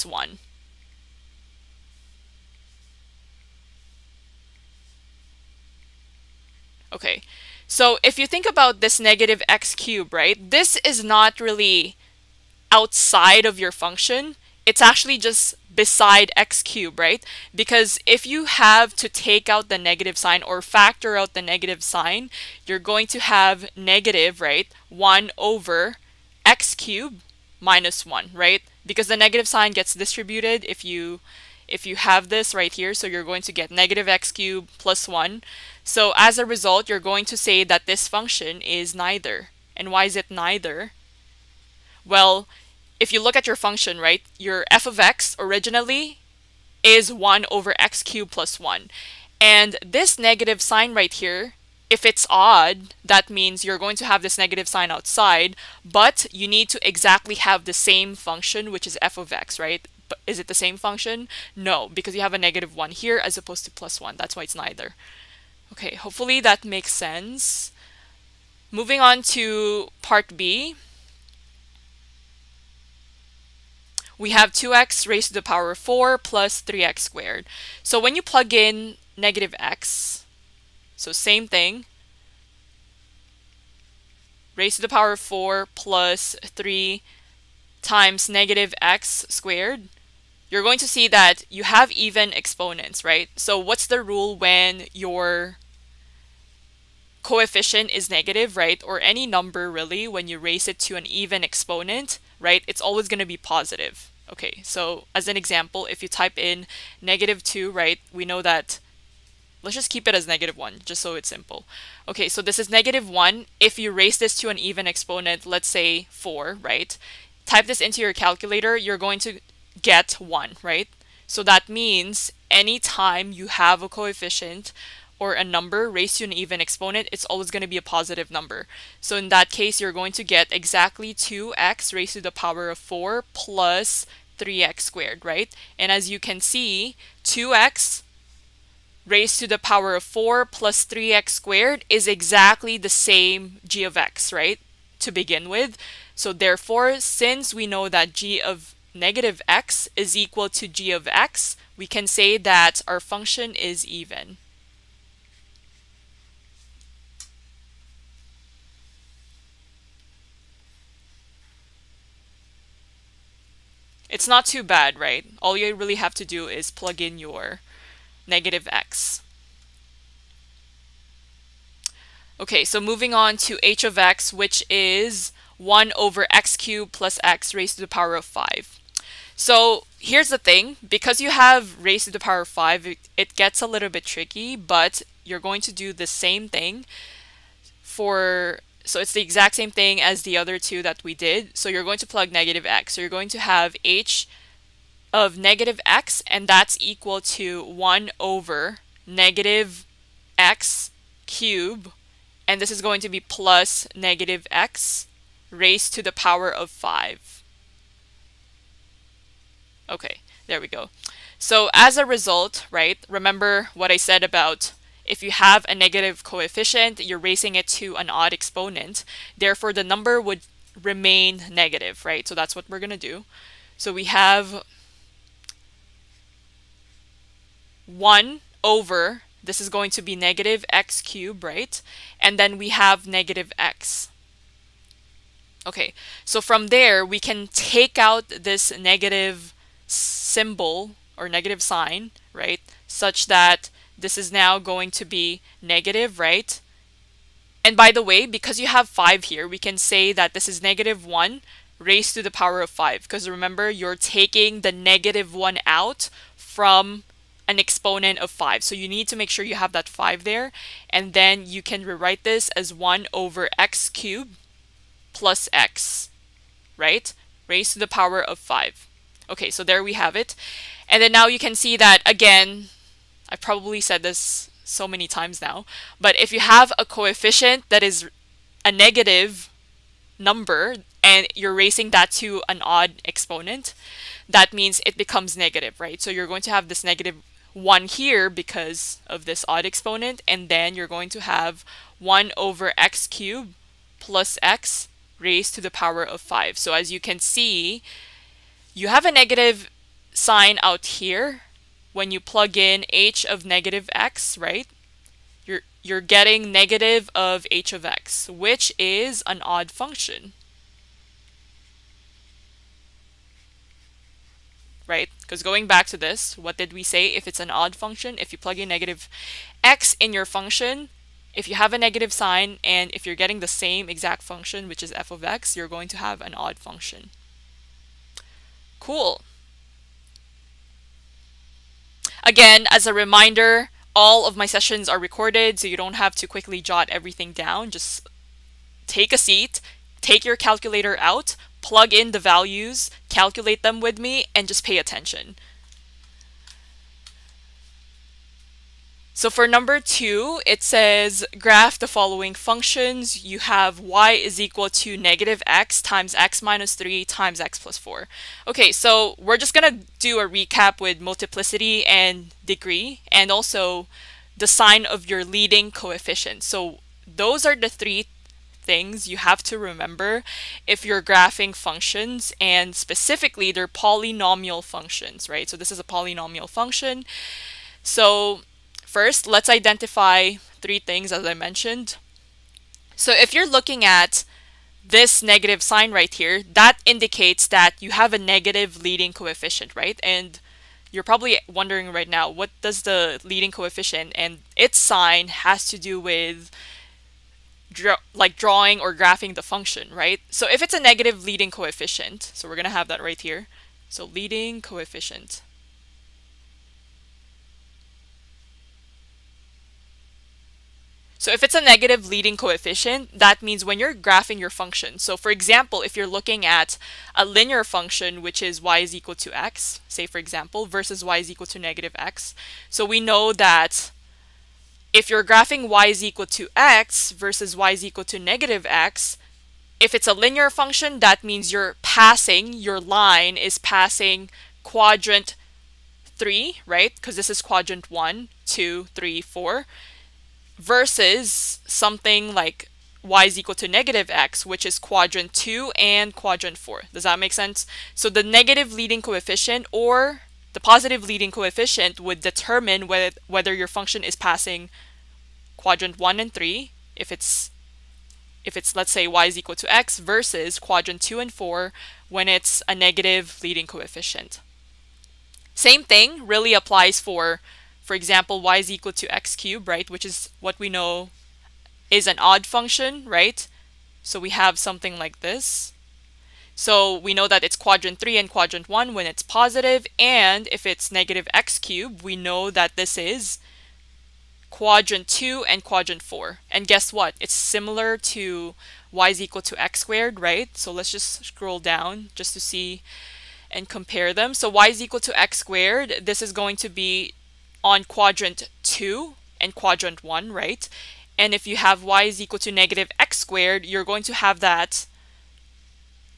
plus 1. Okay, so if you think about this negative x cubed, right, this is not really outside of your function. It's actually just beside x cubed, right? Because if you have to take out the negative sign or factor out the negative sign, you're going to have negative, right, 1 over x cubed minus 1, right? Because the negative sign gets distributed if you have this right here, so you're going to get negative x cubed plus 1. So as a result, you're going to say that this function is neither. And why is it neither? Well, if you look at your function, right, your f of x originally is 1 over x cubed plus 1. And this negative sign right here, if it's odd, that means you're going to have this negative sign outside, but you need to exactly have the same function, which is f of x, right? But is it the same function? No, because you have a negative 1 here as opposed to plus 1. That's why it's neither. Okay, hopefully that makes sense. Moving on to part B. We have 2x raised to the power of 4 plus 3x squared. So when you plug in negative x, so same thing, raised to the power of 4 plus 3 times negative x squared, you're going to see that you have even exponents, right? So what's the rule when your coefficient is negative, right? Or any number really, when you raise it to an even exponent, right? It's always going to be positive. Okay, so as an example, if you type in negative 2, right, we know that, let's just keep it as negative 1, just so it's simple. Okay, so this is negative 1. If you raise this to an even exponent, let's say 4, right, type this into your calculator, you're going to get 1, right? So that means anytime you have a coefficient or a number raised to an even exponent, it's always going to be a positive number. So in that case, you're going to get exactly 2x raised to the power of 4 plus 3x squared, right? And as you can see, 2x raised to the power of 4 plus 3x squared is exactly the same g of x, right? To begin with. So therefore, since we know that g of negative x is equal to g of x, we can say that our function is even. It's not too bad, right? All you really have to do is plug in your negative x. Okay, so moving on to h of x, which is 1 over x cubed plus x raised to the power of 5. So here's the thing, because you have raised to the power of 5, it gets a little bit tricky, but you're going to do the same thing so it's the exact same thing as the other two that we did. So you're going to plug negative x. So you're going to have h of negative x, and that's equal to 1 over negative x cubed, and this is going to be plus negative x raised to the power of 5. Okay, there we go. So as a result, right, remember what I said about if you have a negative coefficient, you're raising it to an odd exponent. Therefore, the number would remain negative, right? So that's what we're going to do. So we have 1 over, this is going to be negative x cubed, right? And then we have negative x. Okay, so from there, we can take out this negative symbol or negative sign, right? Such that this is now going to be negative, right? And by the way, because you have 5 here, we can say that this is negative 1 raised to the power of 5. Because remember, you're taking the negative 1 out from an exponent of 5. So you need to make sure you have that 5 there. And then you can rewrite this as 1 over x cubed plus x, right? Raised to the power of 5. Okay, so there we have it. And then now you can see that, again, I've probably said this so many times now, but if you have a coefficient that is a negative number and you're raising that to an odd exponent, that means it becomes negative, right? So you're going to have this negative 1 here because of this odd exponent, and then you're going to have 1 over x cubed plus x raised to the power of 5. So as you can see, you have a negative sign out here, when you plug in h of negative x, right? You're getting negative of h of x, which is an odd function, right? Because going back to this, what did we say? If it's an odd function, if you plug in negative x in your function, if you have a negative sign and if you're getting the same exact function, which is f of x, you're going to have an odd function. Cool. Again, as a reminder, all of my sessions are recorded, so you don't have to quickly jot everything down. Just take a seat, take your calculator out, plug in the values, calculate them with me, and just pay attention. So for number 2, it says graph the following functions. You have y is equal to negative x times x minus 3 times x plus 4. Okay, so we're just going to do a recap with multiplicity and degree, and also the sign of your leading coefficient. So those are the 3 things you have to remember if you're graphing functions, and specifically they're polynomial functions, right? So this is a polynomial function. So first, let's identify 3 things as I mentioned. So if you're looking at this negative sign right here, that indicates that you have a negative leading coefficient, right? And you're probably wondering right now, what does the leading coefficient and its sign has to do with drawing or graphing the function, right? So if it's a negative leading coefficient, so we're going to have that right here. So leading coefficient. So if it's a negative leading coefficient, that means when you're graphing your function. So for example, if you're looking at a linear function, which is y is equal to x, say for example, versus y is equal to negative x. So we know that if you're graphing y is equal to x versus y is equal to negative x, if it's a linear function, that means your line is passing quadrant 3, right? Because this is quadrant 1, 2, 3, 4. Versus something like y is equal to negative x, which is quadrant 2 and quadrant 4. Does that make sense? So the negative leading coefficient or the positive leading coefficient would determine whether your function is passing quadrant 1 and 3, if it's let's say y is equal to x, versus quadrant 2 and 4 when it's a negative leading coefficient. Same thing really applies for example, y is equal to x cubed, right? Which is what we know is an odd function, right? So we have something like this. So we know that it's quadrant 3 and quadrant 1 when it's positive, and if it's negative x cubed, we know that this is quadrant 2 and quadrant 4. And guess what? It's similar to y is equal to x squared, right? So let's just scroll down just to see and compare them. So y is equal to x squared. This is going to be on quadrant 2 and quadrant 1, right? And if you have y is equal to negative x squared, you're going to have that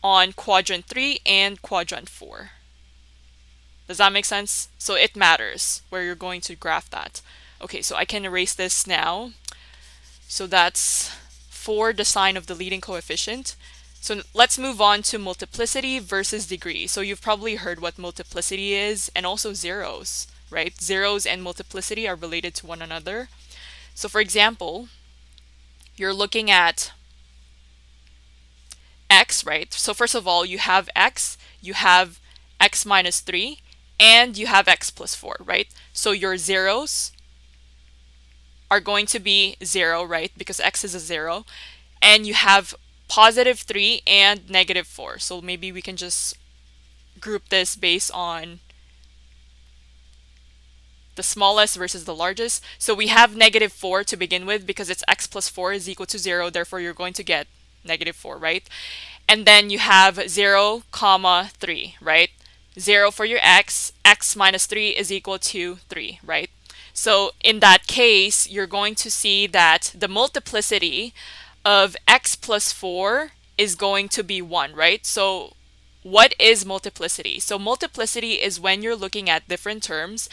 on quadrant 3 and quadrant 4. Does that make sense? So it matters where you're going to graph that. Okay, so I can erase this now. So that's for the sign of the leading coefficient. So let's move on to multiplicity versus degree. So you've probably heard what multiplicity is, and also zeros, right? Zeros and multiplicity are related to one another. So for example, you're looking at x, right? So first of all, you have x minus 3, and you have x plus 4, right? So your zeros are going to be 0, right? Because x is a 0. And you have positive 3 and negative 4. So maybe we can just group this based on the smallest versus the largest. So we have negative 4 to begin with because it's x plus 4 is equal to 0. Therefore, you're going to get negative 4, right? And then you have 0, comma 3, right? 0 for your x minus 3 is equal to 3, right? So in that case, you're going to see that the multiplicity of x plus 4 is going to be 1, right? So what is multiplicity? So multiplicity is when you're looking at different terms,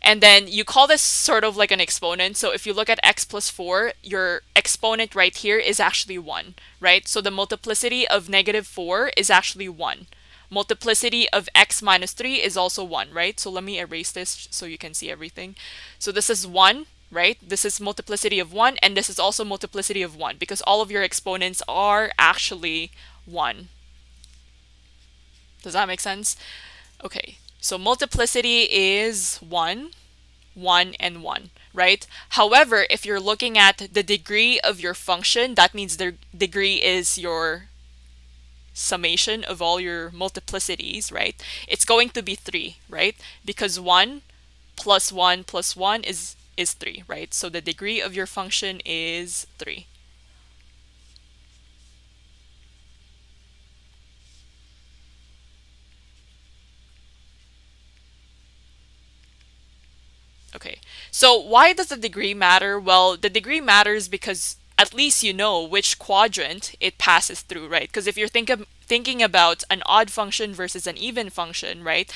and then you call this sort of like an exponent. So if you look at x plus 4, your exponent right here is actually 1, right? So the multiplicity of negative 4 is actually 1. multiplicity of x minus 3 is also 1, right? So let me erase this so you can see everything. So this is 1, right? This is multiplicity of 1, and this is also multiplicity of 1 because all of your exponents are actually 1. Does that make sense? Okay, so multiplicity is 1, 1, and 1, right? However, if you're looking at the degree of your function, that means the degree is your summation of all your multiplicities, right? It's going to be 3, right? Because 1 plus 1 plus 1 is 3, right? So the degree of your function is 3. Okay, so why does the degree matter? Well, the degree matters because at least you know which quadrant it passes through, right? Because if you're thinking about an odd function versus an even function, right?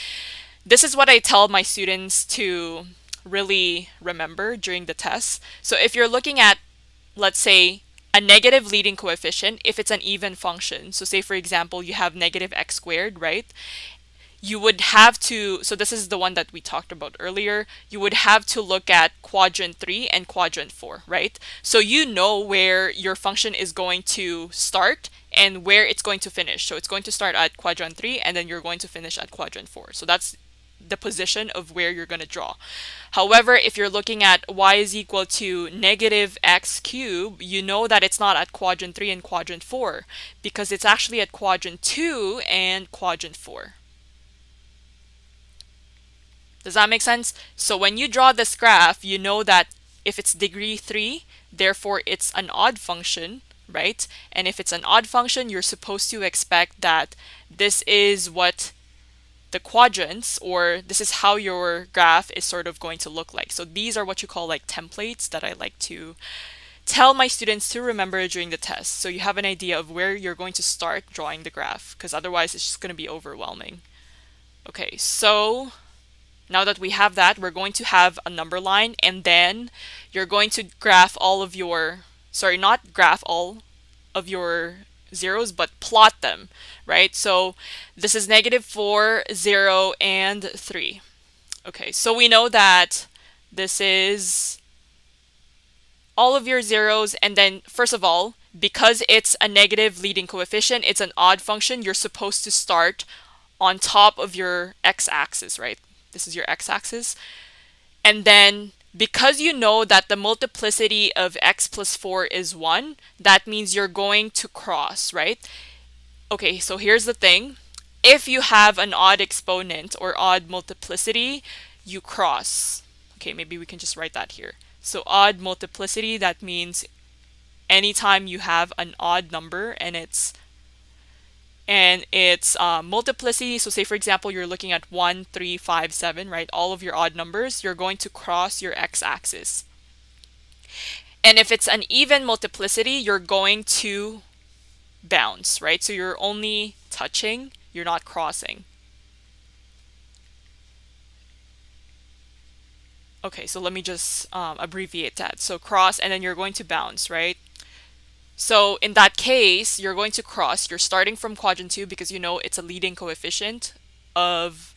This is what I tell my students to really remember during the test. So if you're looking at, let's say, a negative leading coefficient, if it's an even function, so say for example, you have negative x squared, right? You would have to, so this is the one that we talked about earlier, you would have to look at quadrant 3 and quadrant 4, right? So you know where your function is going to start and where it's going to finish. So it's going to start at quadrant 3 and then you're going to finish at quadrant 4. So that's the position of where you're going to draw. However, if you're looking at y is equal to negative x cubed, you know that it's not at quadrant 3 and quadrant 4 because it's actually at quadrant 2 and quadrant 4. Does that make sense? So when you draw this graph, you know that if it's degree 3, therefore it's an odd function, right? And if it's an odd function, you're supposed to expect that this is what the quadrants, or this is how your graph is sort of going to look like. So these are what you call like templates that I like to tell my students to remember during the test. So you have an idea of where you're going to start drawing the graph, because otherwise it's just going to be overwhelming. Okay, so now that we have that, we're going to have a number line, and then you're going to graph all of your, sorry, not graph all of your zeros, but plot them, right? So this is -4, 0, and 3. Okay, so we know that this is all of your zeros, and then first of all, because it's a negative leading coefficient, it's an odd function, you're supposed to start on top of your x-axis, right? This is your x-axis. And then because you know that the multiplicity of x plus 4 is 1, that means you're going to cross, right? Okay, so here's the thing. If you have an odd exponent or odd multiplicity, you cross. Okay, maybe we can just write that here. So odd multiplicity, that means anytime you have an odd number and it's multiplicity, so say for example you're looking at 1, 3, 5, 7, right? All of your odd numbers, you're going to cross your x-axis. And if it's an even multiplicity, you're going to bounce, right? So you're only touching, you're not crossing. Okay, so let me just abbreviate that. So cross, and then you're going to bounce, right? So in that case, you're going to cross. You're starting from quadrant 2 because you know it's a leading coefficient of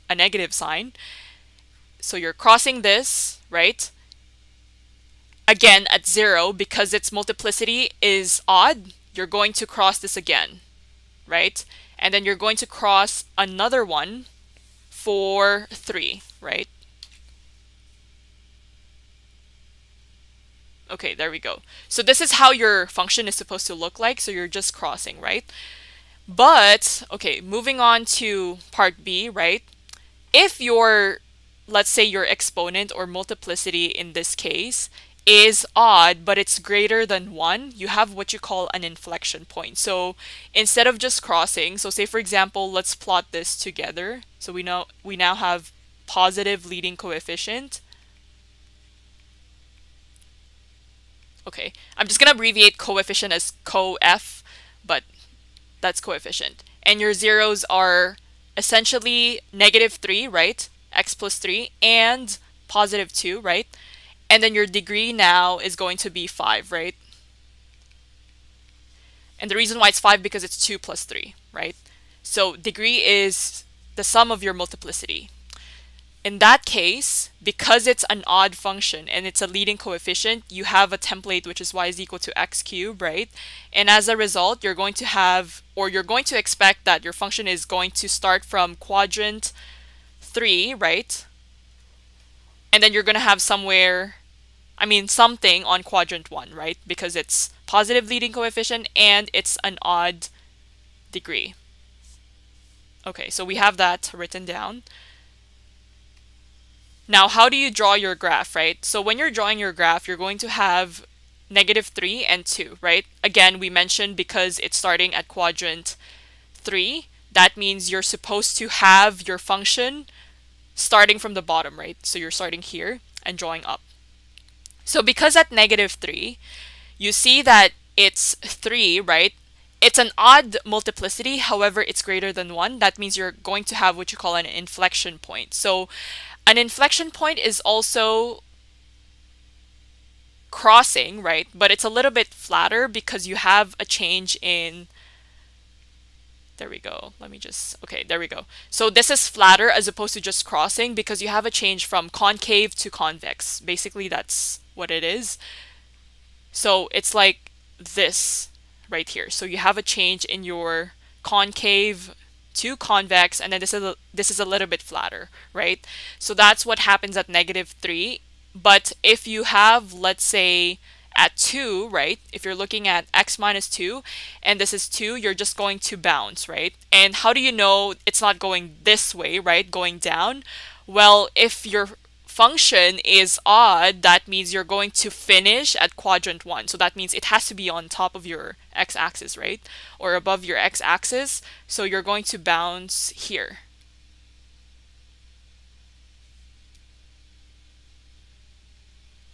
a negative sign. So you're crossing this, right? Again, at 0, because its multiplicity is odd, you're going to cross this again, right? And then you're going to cross another one for 3, right? Okay, there we go. So this is how your function is supposed to look like. So you're just crossing, right? But, okay, moving on to part B, right? If your, let's say your exponent or multiplicity in this case is odd, but it's greater than 1, you have what you call an inflection point. So instead of just crossing, so say for example, let's plot this together. So we now have positive leading coefficient. Okay, I'm just gonna abbreviate coefficient as co-f, but that's coefficient. And your zeros are essentially -3, right? X plus 3 and +2, right? And then your degree now is going to be 5, right? And the reason why it's 5 because it's 2 plus 3, right? So degree is the sum of your multiplicity. In that case, because it's an odd function and it's a leading coefficient, you have a template which is y is equal to x cubed, right? And as a result, you're going to have, or you're going to expect that your function is going to start from quadrant 3, right? And then you're going to have somewhere, something on quadrant 1, right? Because it's positive leading coefficient and it's an odd degree. Okay, so we have that written down. Now, how do you draw your graph, right? So when you're drawing your graph, you're going to have -3 and 2, right? Again, we mentioned because it's starting at quadrant 3, that means you're supposed to have your function starting from the bottom, right? So you're starting here and drawing up. So because at -3, you see that it's 3, right? It's an odd multiplicity, however, it's greater than 1. That means you're going to have what you call an inflection point. So an inflection point is also crossing, right? But it's a little bit flatter because you have a change in, there we go. Okay, there we go. So this is flatter as opposed to just crossing because you have a change from concave to convex. Basically, that's what it is. So it's like this right here. So you have a change in your concave to convex, and then this is a little bit flatter, right? So that's what happens at -3. But if you have, let's say, at 2, right? If you're looking at x minus 2 and this is 2, you're just going to bounce, right? And how do you know it's not going this way, right? Going down? Well, if your function is odd, that means you're going to finish at quadrant 1. So that means it has to be on top of your x-axis, right? Or above your x-axis. So you're going to bounce here.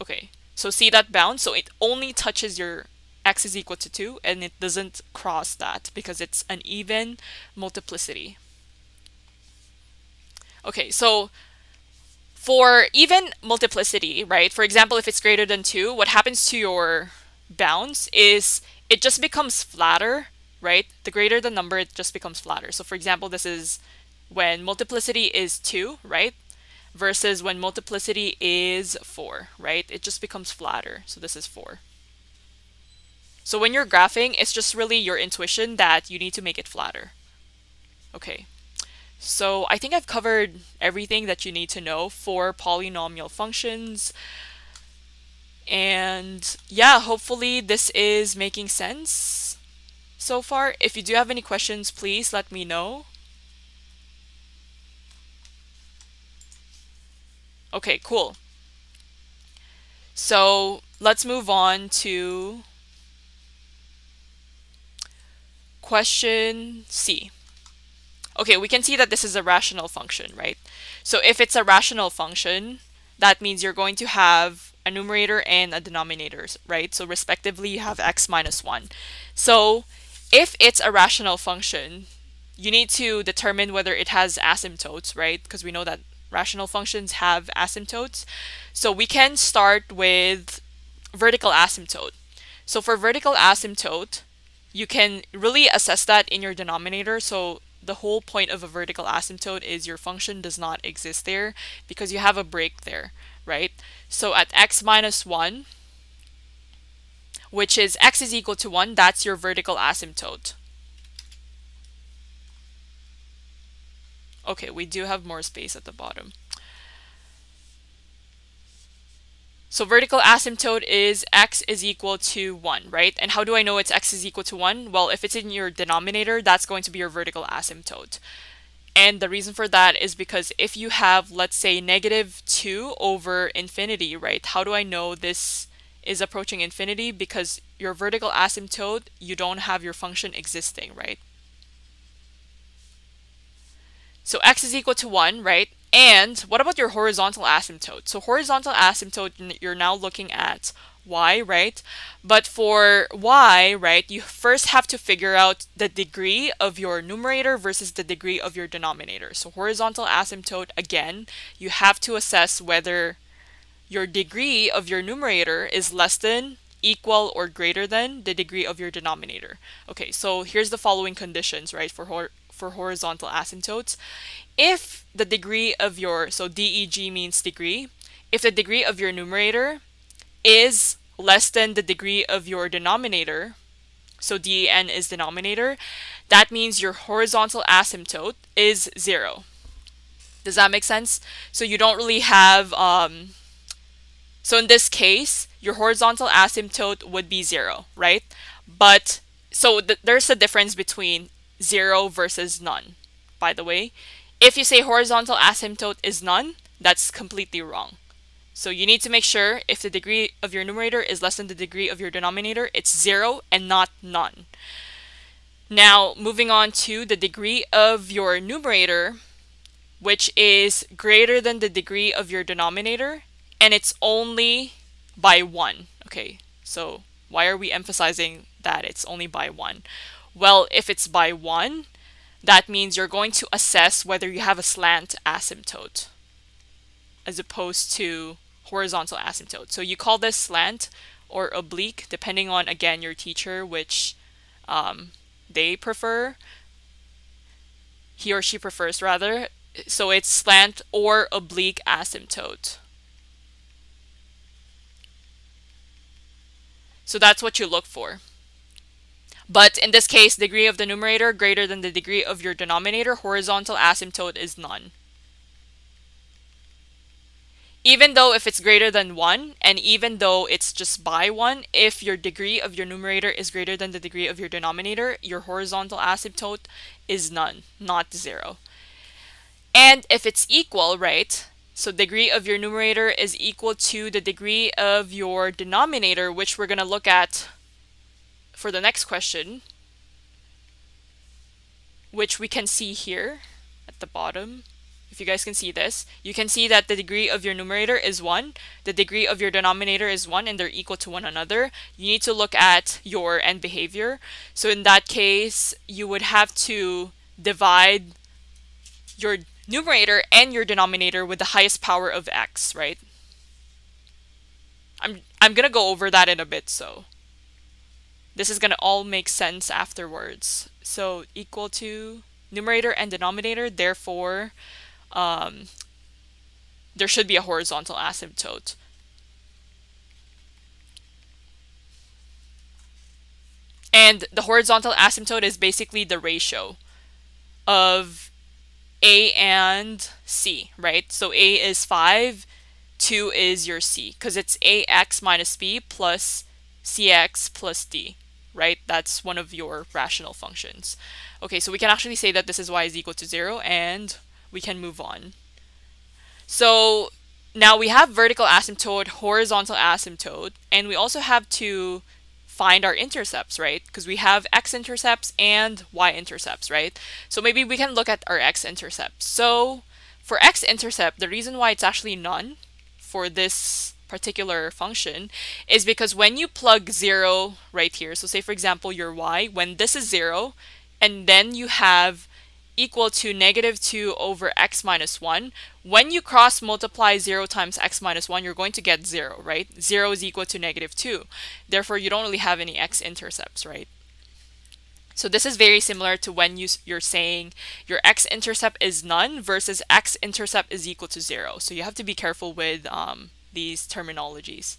Okay, so see that bounce? So it only touches your x is equal to 2 and it doesn't cross that because it's an even multiplicity. Okay, so for even multiplicity, right? For example, if it's greater than 2, what happens to your bounce is it just becomes flatter, right? The greater the number, it just becomes flatter. So for example, this is when multiplicity is 2, right? Versus when multiplicity is 4, right? It just becomes flatter. So this is 4. So when you're graphing, it's just really your intuition that you need to make it flatter. Okay. So I think I've covered everything that you need to know for polynomial functions. And yeah, hopefully this is making sense so far. If you do have any questions, please let me know. Okay, cool. So let's move on to question C. Okay, we can see that this is a rational function, right? So if it's a rational function, that means you're going to have a numerator and a denominator, right? So respectively, you have x minus 1. So if it's a rational function, you need to determine whether it has asymptotes, right? Because we know that rational functions have asymptotes. So we can start with vertical asymptote. So for vertical asymptote, you can really assess that in your denominator. So the whole point of a vertical asymptote is your function does not exist there because you have a break there, right? So at x minus 1, which is x is equal to 1, that's your vertical asymptote. Okay, we do have more space at the bottom. So vertical asymptote is x is equal to 1, right? And how do I know it's x is equal to 1? Well, if it's in your denominator, that's going to be your vertical asymptote. And the reason for that is because if you have, let's say, -2 over infinity, right? How do I know this is approaching infinity? Because your vertical asymptote, you don't have your function existing, right? So x is equal to 1, right? And what about your horizontal asymptote? So horizontal asymptote, you're now looking at y, right? But for y, right, you first have to figure out the degree of your numerator versus the degree of your denominator. So horizontal asymptote, again, you have to assess whether your degree of your numerator is less than, equal, or greater than the degree of your denominator. Okay, so here's the following conditions, right, for horizontal asymptotes. If the degree of your, so DEG means degree, if the degree of your numerator is less than the degree of your denominator, so DEN is denominator, that means your horizontal asymptote is 0. Does that make sense? So you don't really have, so in this case, your horizontal asymptote would be 0, right? But, so there's a difference between 0 versus none, by the way. If you say horizontal asymptote is none, that's completely wrong. So you need to make sure if the degree of your numerator is less than the degree of your denominator, it's 0 and not none. Now, moving on to the degree of your numerator, which is greater than the degree of your denominator, and it's only by 1. Okay, so why are we emphasizing that it's only by 1? Well, if it's by 1, that means you're going to assess whether you have a slant asymptote as opposed to horizontal asymptote. So you call this slant or oblique, depending on, again, your teacher, which they prefer, he or she prefers rather. So it's slant or oblique asymptote. So that's what you look for. But in this case, degree of the numerator greater than the degree of your denominator, horizontal asymptote is none. Even though if it's greater than 1, and even though it's just by 1, if your degree of your numerator is greater than the degree of your denominator, your horizontal asymptote is none, not 0. And if it's equal, right? So degree of your numerator is equal to the degree of your denominator, which we're going to look at for the next question, which we can see here at the bottom. If you guys can see this, you can see that the degree of your numerator is 1, the degree of your denominator is 1, and they're equal to one another. You need to look at your end behavior. So in that case, you would have to divide your numerator and your denominator with the highest power of x, right? I'm gonna go over that in a bit, so this is gonna all make sense afterwards. So equal to numerator and denominator, therefore there should be a horizontal asymptote. And the horizontal asymptote is basically the ratio of A and C, right? So A is 5, 2 is your C, because it's AX minus B plus CX plus D, right? That's one of your rational functions. Okay, so we can actually say that this is y is equal to 0, and we can move on. So now we have vertical asymptote, horizontal asymptote, and we also have to find our intercepts, right? Because we have x-intercepts and y-intercepts, right? So maybe we can look at our x-intercepts. So for x-intercept, the reason why it's actually none for this particular function is because when you plug 0 right here, so say for example your y, when this is 0, and then you have equal to -2 over x minus 1. When you cross multiply 0 times x minus 1, you're going to get 0, right? 0 is equal to -2. Therefore, you don't really have any x-intercepts, right? So this is very similar to when you're saying your x-intercept is none versus x-intercept is equal to 0. So you have to be careful with these terminologies.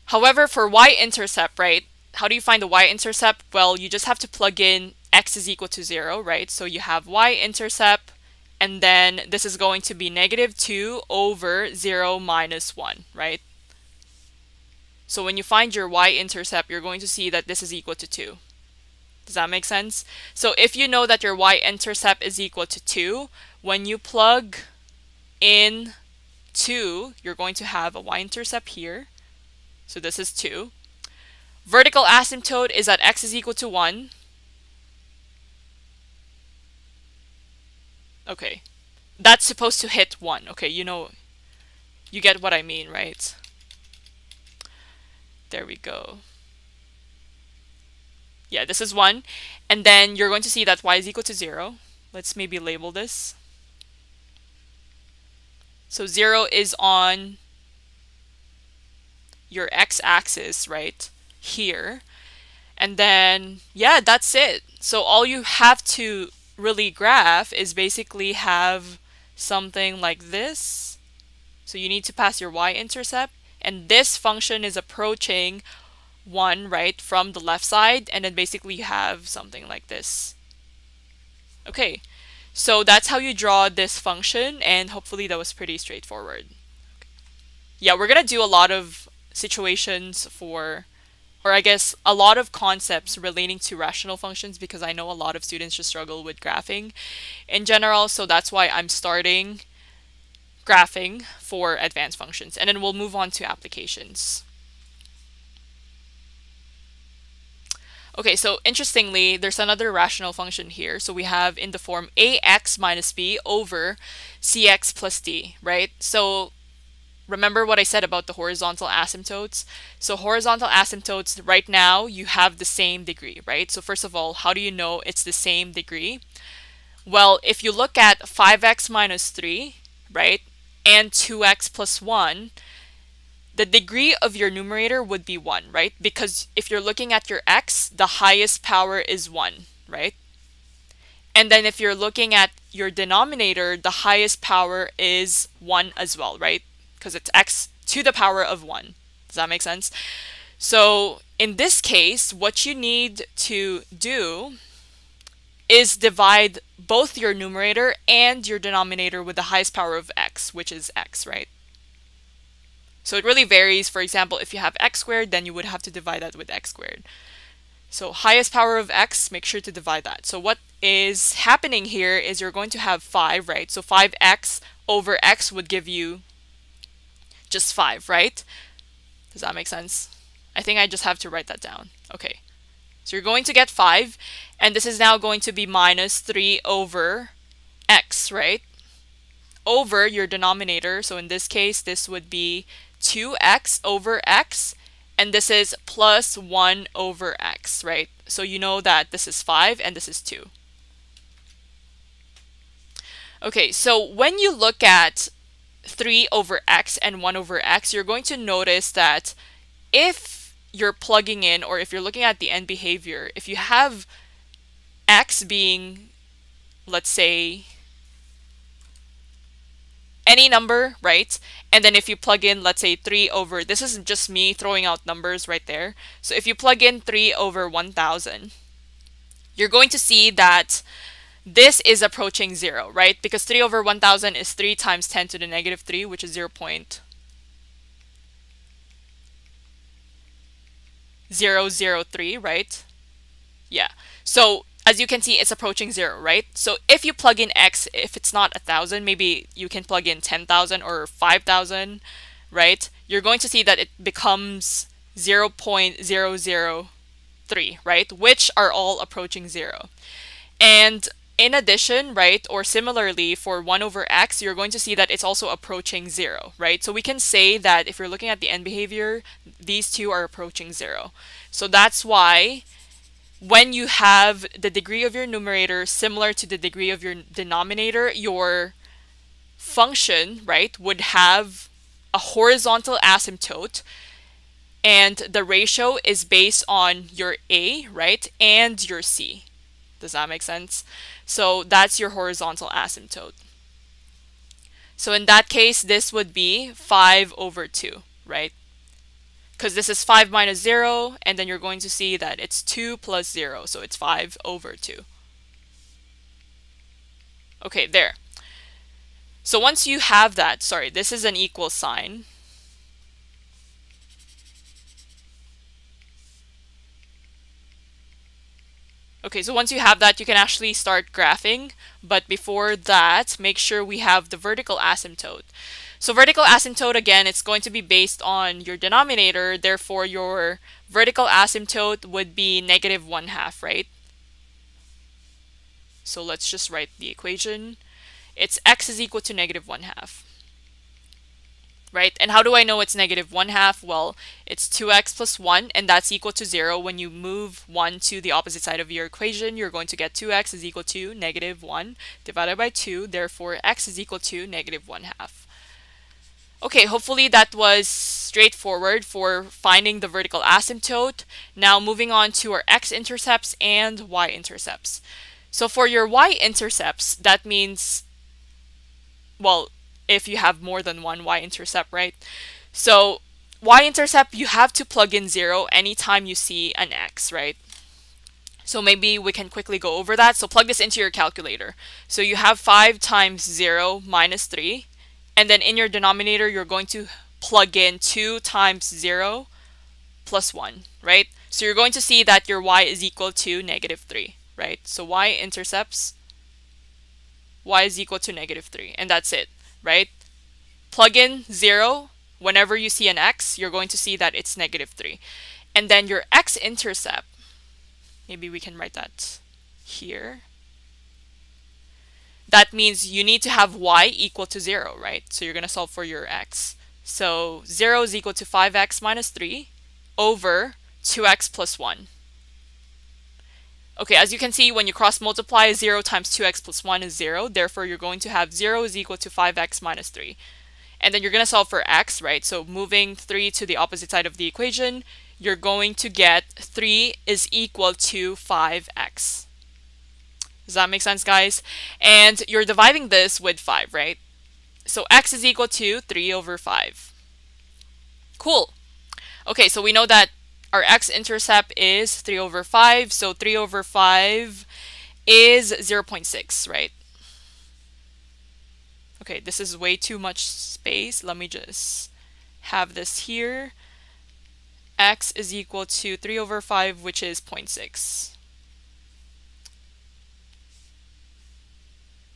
However, for y-intercept, right? How do you find the y-intercept? Well, you just have to plug in x is equal to 0, right? So you have y-intercept, and then this is going to be -2 over 0 minus 1, right? So when you find your y-intercept, you're going to see that this is equal to 2. Does that make sense? So if you know that your y-intercept is equal to 2, when you plug in 2, you're going to have a y-intercept here. So this is 2. Vertical asymptote is that x is equal to 1. Okay, that's supposed to hit 1. Okay, you get what I mean, right? There we go. Yeah, this is 1. And then you're going to see that y is equal to 0. Let's maybe label this. So 0 is on your x-axis, right? Here. And then, yeah, that's it. So all you have to really graph is basically have something like this. So you need to pass your y-intercept, and this function is approaching 1, right, from the left side, and then basically you have something like this. Okay, so that's how you draw this function, and hopefully that was pretty straightforward. Yeah, we're gonna do a lot of situations for, or I guess a lot of concepts relating to rational functions, because I know a lot of students just struggle with graphing in general, so that's why I'm starting graphing for advanced functions, and then we'll move on to applications. Okay, so interestingly, there's another rational function here. So we have in the form ax minus b over cx plus d, right? So remember what I said about the horizontal asymptotes? So horizontal asymptotes, right now, you have the same degree, right? So first of all, how do you know it's the same degree? Well, if you look at 5x minus 3, right, and 2x plus 1, the degree of your numerator would be 1, right? Because if you're looking at your x, the highest power is 1, right? And then if you're looking at your denominator, the highest power is 1 as well, right? Because it's x to the power of 1. Does that make sense? So in this case, what you need to do is divide both your numerator and your denominator with the highest power of x, which is x, right? So it really varies. For example, if you have x squared, then you would have to divide that with x squared. So highest power of x, make sure to divide that. So what is happening here is you're going to have 5, right? So 5x over x would give you just 5, right? Does that make sense? I think I just have to write that down. Okay. So you're going to get 5, and this is now going to be minus 3 over x, right? Over your denominator. So in this case, this would be 2x over x, and this is plus 1 over x, right? So you know that this is 5 and this is 2. Okay, so when you look at 3 over x and 1 over x, you're going to notice that if you're plugging in, or if you're looking at the end behavior, if you have x being, let's say, any number, right? And then if you plug in, let's say 3 over, this is just me throwing out numbers right there. So if you plug in 3 over 1000, you're going to see that this is approaching 0, right? Because 3 over 1000 is 3 times 10 to the negative 3, which is 0.003, right? Yeah. So as you can see, it's approaching 0, right? So if you plug in x, if it's not 1000, maybe you can plug in 10,000 or 5,000, right? You're going to see that it becomes 0.003, right? Which are all approaching 0. And in addition, right, or similarly for 1 over x, you're going to see that it's also approaching 0, right? So we can say that if you're looking at the end behavior, these two are approaching 0. So that's why when you have the degree of your numerator similar to the degree of your denominator, your function, right, would have a horizontal asymptote, and the ratio is based on your a, right, and your c. Does that make sense? So that's your horizontal asymptote. So in that case, this would be 5 over 2, right? Because this is 5 minus 0, and then you're going to see that it's 2 plus 0, so it's 5 over 2. Okay, there. So once you have that, sorry, this is an equal sign. Okay, so once you have that, you can actually start graphing. But before that, make sure we have the vertical asymptote. So vertical asymptote, again, it's going to be based on your denominator. Therefore, your vertical asymptote would be negative 1/2, right? So let's just write the equation. It's x is equal to negative 1/2. Right? And how do I know it's negative 1/2? Well, it's 2x plus 1, and that's equal to 0. When you move 1 to the opposite side of your equation, you're going to get 2x is equal to negative 1 divided by 2. Therefore, x is equal to negative 1/2. Okay, hopefully that was straightforward for finding the vertical asymptote. Now moving on to our x-intercepts and y-intercepts. So for your y-intercepts, that means, well, if you have more than one y-intercept, right? So y-intercept, you have to plug in 0 anytime you see an x, right? So maybe we can quickly go over that. So plug this into your calculator. So you have 5 times 0 minus 3. And then in your denominator, you're going to plug in 2 times 0 plus 1, right? So you're going to see that your y is equal to negative 3, right? So y-intercepts, y is equal to negative 3. And that's it, right? Plug in 0. Whenever you see an x, you're going to see that it's negative 3. And then your x-intercept, maybe we can write that here. That means you need to have y equal to 0, right? So you're going to solve for your x. So 0 is equal to 5x minus 3 over 2x plus 1. Okay, as you can see, when you cross multiply, 0 times 2x plus 1 is 0. Therefore, you're going to have 0 is equal to 5x minus 3. And then you're going to solve for x, right? So moving 3 to the opposite side of the equation, you're going to get 3 is equal to 5x. Does that make sense, guys? And you're dividing this with 5, right? So x is equal to 3 over 5. Cool. Okay, so we know that our x-intercept is 3 over 5. So 3 over 5 is 0.6, right? Okay, this is way too much space. Let me just have this here. X is equal to 3 over 5, which is 0.6.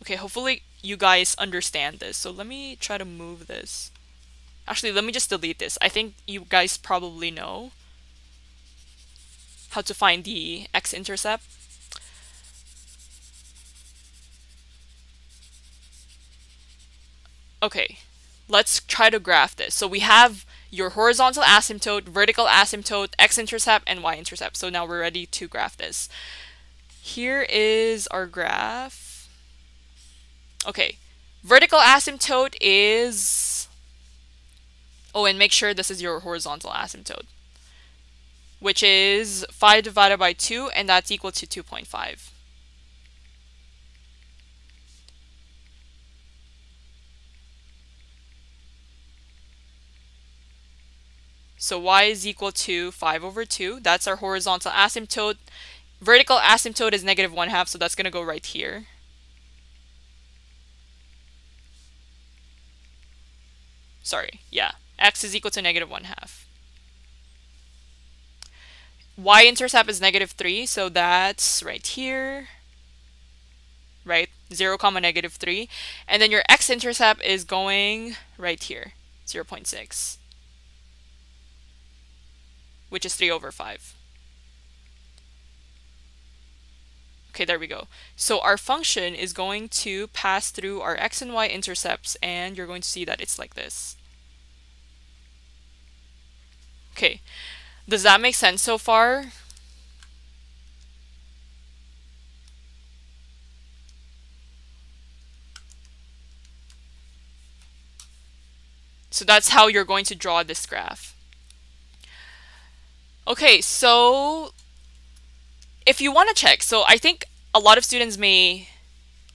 Okay, hopefully you guys understand this. So let me try to move this. Actually, let me just delete this. I think you guys probably know how to find the x-intercept. Okay, let's try to graph this. So we have your horizontal asymptote, vertical asymptote, x-intercept, and y-intercept. So now we're ready to graph this. Here is our graph. Okay, vertical asymptote is... Oh, and make sure this is your horizontal asymptote, which is 5 divided by 2, and that's equal to 2.5. So y is equal to 5 over 2. That's our horizontal asymptote. Vertical asymptote is negative 1/2, so that's going to go right here. Sorry, yeah. X is equal to negative 1/2. Y-intercept is negative 3, so that's right here. Right? 0, comma negative 3. And then your x-intercept is going right here, 0.6. Which is 3 over 5. Okay, there we go. So our function is going to pass through our x and y intercepts, and you're going to see that it's like this. Okay, does that make sense so far? So that's how you're going to draw this graph. Okay, so if you want to check, so I think a lot of students may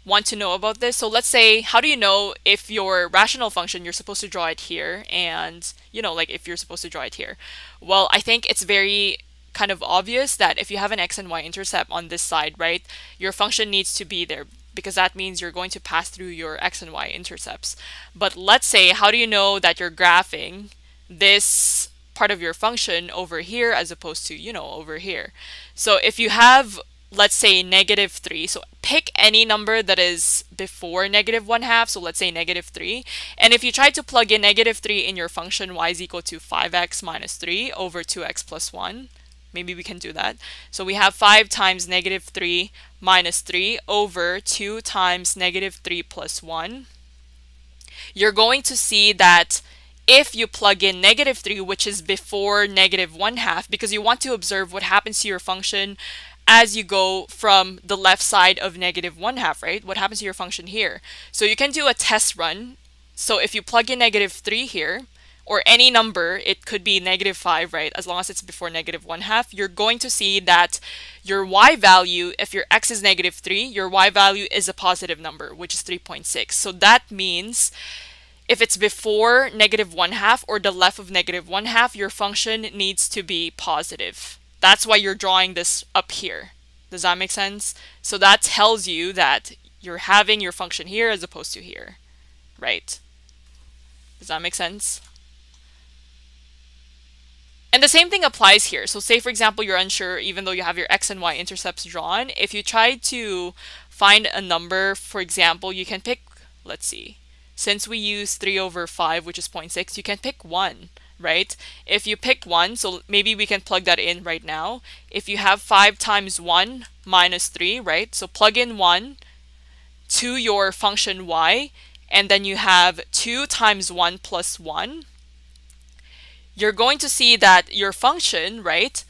want to know about this. So let's say, how do you know if your rational function, you're supposed to draw it here, and like if you're supposed to draw it here? Well, I think it's very kind of obvious that if you have an x and y intercept on this side, right, your function needs to be there, because that means you're going to pass through your x and y intercepts. But let's say, how do you know that you're graphing this part of your function over here as opposed to, over here? So if you have, let's say, negative 3, so pick any number that is before negative 1/2, so let's say negative 3. And if you try to plug in negative 3 in your function, y is equal to 5x minus 3 over 2x plus 1. Maybe we can do that. So we have 5 times negative 3 minus 3 over 2 times negative 3 plus 1. You're going to see that if you plug in negative 3, which is before negative 1/2, because you want to observe what happens to your function as you go from the left side of negative 1/2, right? What happens to your function here? So you can do a test run. So if you plug in negative 3 here, or any number, it could be -5, right? As long as it's before -1/2, you're going to see that your y value, if your x is -3, your y value is a positive number, which is 3.6. So that means if it's before -1/2 or the left of -1/2, your function needs to be positive. That's why you're drawing this up here. Does that make sense? So that tells you that you're having your function here as opposed to here, right? Does that make sense? And the same thing applies here. So say, for example, you're unsure, even though you have your x and y intercepts drawn. If you try to find a number, for example, you can pick, let's see, since we use 3/5, which is 0.6, you can pick 1, right? If you pick 1, so maybe we can plug that in right now. If you have 5 times 1 minus 3, right? So plug in 1 to your function y, and then you have 2 times 1 plus 1. You're going to see that your function, right?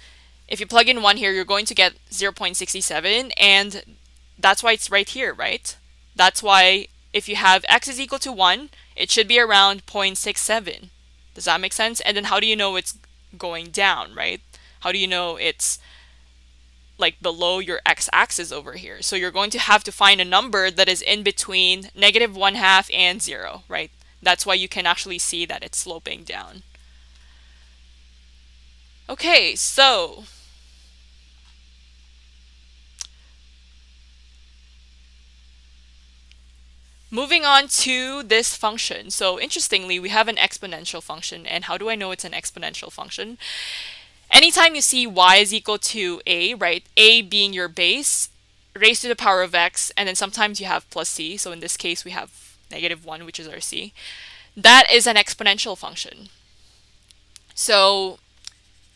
If you plug in 1 here, you're going to get 0.67, and that's why it's right here, right? That's why if you have x is equal to 1, it should be around 0.67. Does that make sense? And then how do you know it's going down, right? How do you know it's like below your x-axis over here? So you're going to have to find a number that is in between -1/2 and 0, right? That's why you can actually see that it's sloping down. Okay, so moving on to this function. So interestingly, we have an exponential function. And how do I know it's an exponential function? Anytime you see y is equal to a, right? A being your base, raised to the power of x, and then sometimes you have plus c. So in this case, we have -1, which is our c. That is an exponential function. So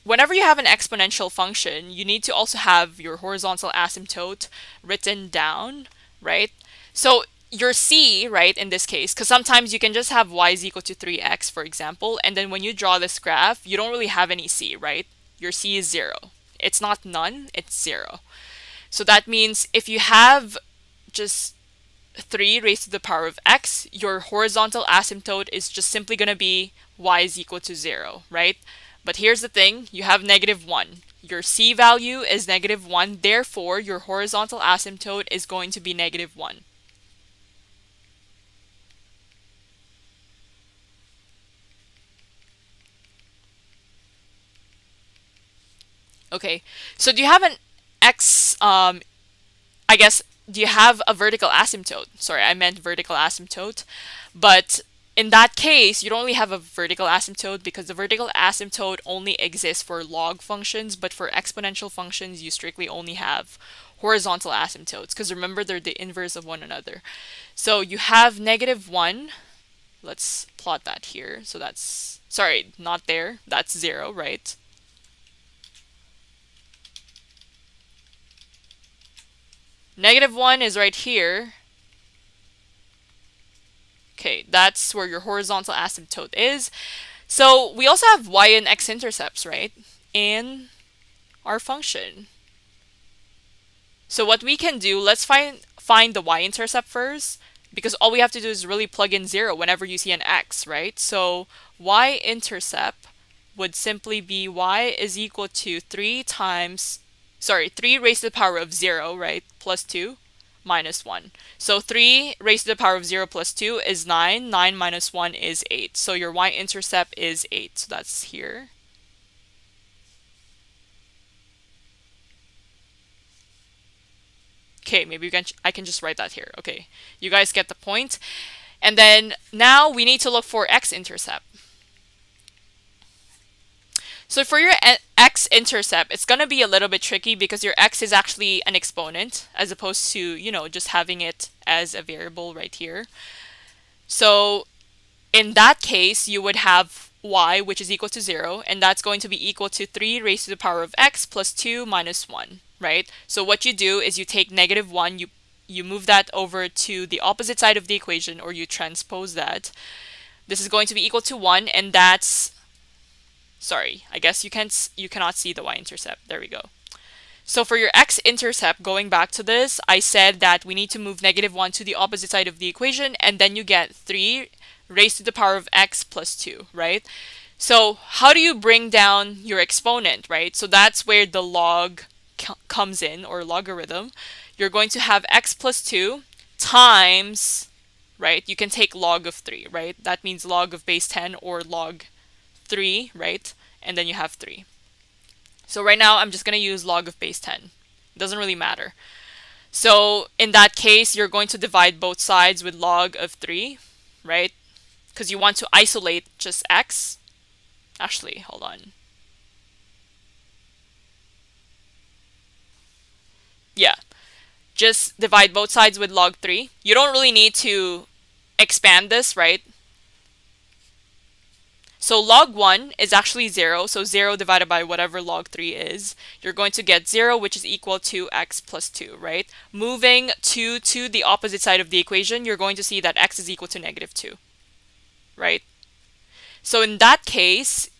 whenever you have an exponential function, you need to also have your horizontal asymptote written down, right? So your c, right, in this case, because sometimes you can just have y is equal to 3x, for example, and then when you draw this graph, you don't really have any c, right? Your c is 0. It's not none, it's 0. So that means if you have just 3 raised to the power of x, your horizontal asymptote is just simply going to be y is equal to 0, right? But here's the thing, you have -1. Your c value is -1, therefore your horizontal asymptote is going to be -1. Okay, so do you have an x, I guess, do you have a vertical asymptote? Sorry, I meant vertical asymptote. But in that case, you don't really have a vertical asymptote because the vertical asymptote only exists for log functions, but for exponential functions, you strictly only have horizontal asymptotes because remember, they're the inverse of one another. So you have -1. Let's plot that here. So that's, sorry, not there. That's 0, right? -1 is right here. Okay, that's where your horizontal asymptote is. So we also have y and x intercepts, right, in our function. So what we can do, let's find the y-intercept first, because all we have to do is really plug in 0 whenever you see an x, right? So y-intercept would simply be y is equal to 3 raised to the power of 0, right, plus 2 minus 1. So 3 raised to the power of 0 plus 2 is 9. 9 minus 1 is 8. So your y-intercept is 8. So that's here. Okay, maybe I can just write that here. Okay, you guys get the point. And then now we need to look for x-intercept. So for your x-intercept, it's going to be a little bit tricky because your x is actually an exponent as opposed to, you know, just having it as a variable right here. So in that case, you would have y, which is equal to 0, and that's going to be equal to 3 raised to the power of x plus 2 minus 1, right? So what you do is you take -1, you move that over to the opposite side of the equation, or you transpose that. This is going to be equal to 1, and that's, sorry, I guess you cannot see the y-intercept. There we go. So for your x-intercept, going back to this, I said that we need to move -1 to the opposite side of the equation, and then you get 3 raised to the power of x plus 2, right? So how do you bring down your exponent, right? So that's where the log comes in, or logarithm. You're going to have x plus 2 times, right? You can take log of 3, right? That means log of base 10 or log 3, right? And then you have 3. So right now I'm just going to use log of base 10. It doesn't really matter. So in that case, you're going to divide both sides with log of 3, right? Because you want to isolate just x. Actually, hold on. Yeah, just divide both sides with log 3. You don't really need to expand this, right? So log 1 is actually 0, so 0 divided by whatever log 3 is. You're going to get 0, which is equal to x plus 2, right? Moving 2 to the opposite side of the equation, you're going to see that x is equal to negative 2, right? So in that case,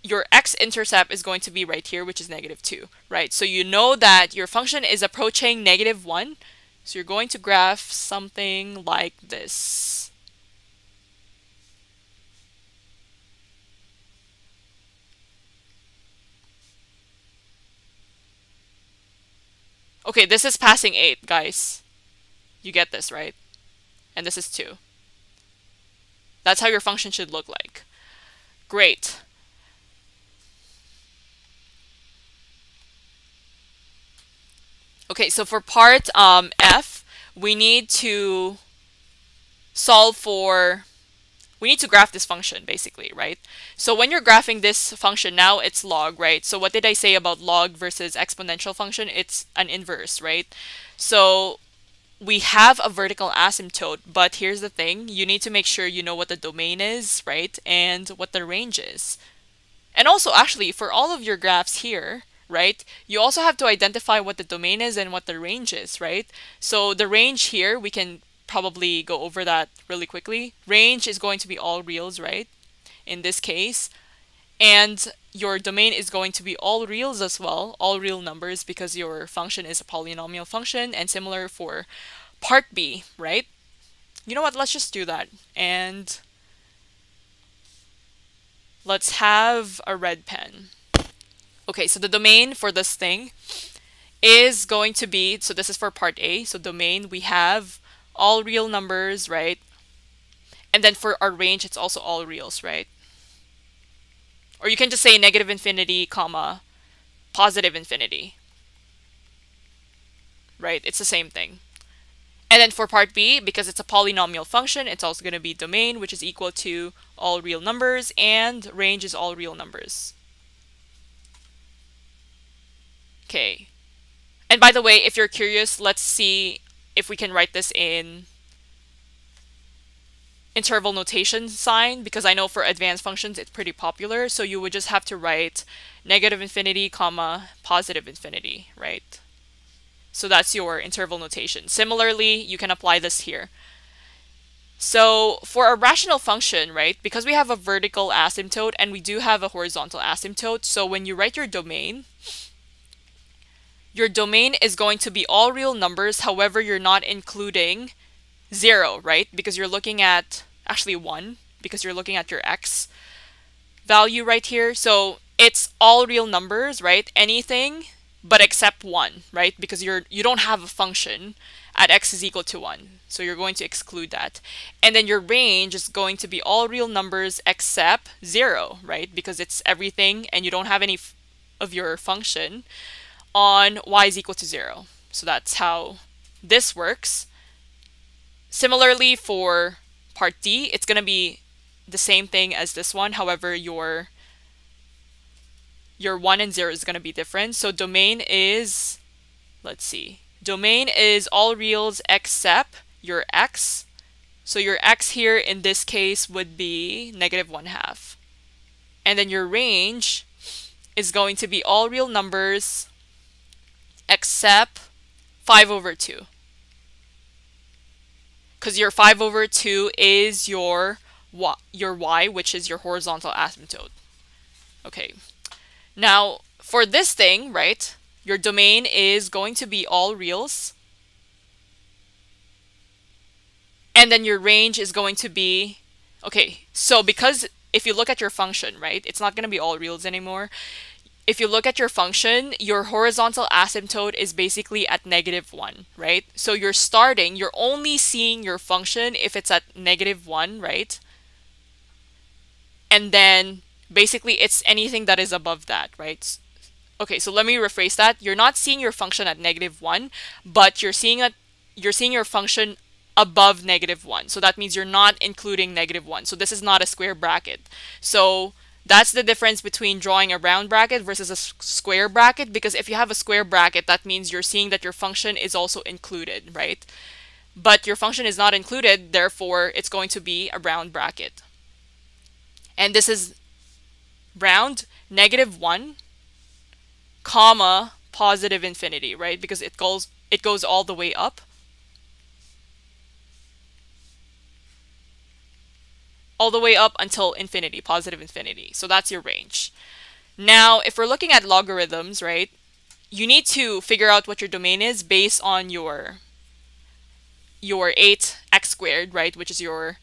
your x-intercept is going to be right here, which is negative 2, right? So you know that your function is approaching negative 1. So you're going to graph something like this. Okay, this is passing 8, guys. You get this, right? And this is 2. That's how your function should look like. Great. Okay, so for part F, we need to solve for, we need to graph this function basically, right? So when you're graphing this function, now it's log, right? So what did I say about log versus exponential function? It's an inverse, right? So we have a vertical asymptote, but here's the thing. You need to make sure you know what the domain is, right? And what the range is. And also, actually, for all of your graphs here, right, you also have to identify what the domain is and what the range is, right? So the range here, we can probably go over that really quickly. Range is going to be all reals, right, in this case. And your domain is going to be all reals as well, all real numbers, because your function is a polynomial function. And similar for part B, right? You know what? Let's just do that. And let's have a red pen. Okay, so the domain for this thing is going to be, so this is for part A. So domain, we have all real numbers, right? And then for our range, it's also all reals, right? Or you can just say negative infinity, comma, positive infinity, right? It's the same thing. And then for part B, because it's a polynomial function, it's also going to be domain, which is equal to all real numbers, and range is all real numbers. Okay. And by the way, if you're curious, let's see if we can write this in interval notation sign, because I know for advanced functions it's pretty popular. So you would just have to write negative infinity, comma, positive infinity, right? So that's your interval notation. Similarly, you can apply this here. So for a rational function, right, because we have a vertical asymptote and we do have a horizontal asymptote, so when you write your domain is going to be all real numbers. However, you're not including 0, right? Because you're looking at, actually 1, because you're looking at your x value right here. So it's all real numbers, right? Anything but except 1, right? Because you don't have a function at x is equal to 1. So you're going to exclude that. And then your range is going to be all real numbers except 0, right? Because it's everything and you don't have any of your function on y is equal to 0. So that's how this works. Similarly for part D, it's going to be the same thing as this one. However, your 1 and 0 is going to be different. So domain is, let's see, domain is all reals except your x. So your x here in this case would be negative 1/2. And then your range is going to be all real numbers except 5/2. Because your 5/2 is your y, which is your horizontal asymptote. Okay. Now, for this thing, right, your domain is going to be all reals. And then your range is going to be, okay, so because if you look at your function, right, it's not going to be all reals anymore. If you look at your function, your horizontal asymptote is basically at -1, right? So you're only seeing your function if it's at -1, right? And then basically it's anything that is above that, right? Okay, so let me rephrase that. You're not seeing your function at -1, but you're seeing your function above -1. So that means you're not including -1. So this is not a square bracket. So that's the difference between drawing a round bracket versus a square bracket, because if you have a square bracket, that means you're seeing that your function is also included, right? But your function is not included, therefore it's going to be a round bracket. And this is round -1, comma, positive infinity, right? Because it goes all the way up. All the way up until infinity, positive infinity. So that's your range. Now, if we're looking at logarithms, right, you need to figure out what your domain is based on your 8x squared, right, which is your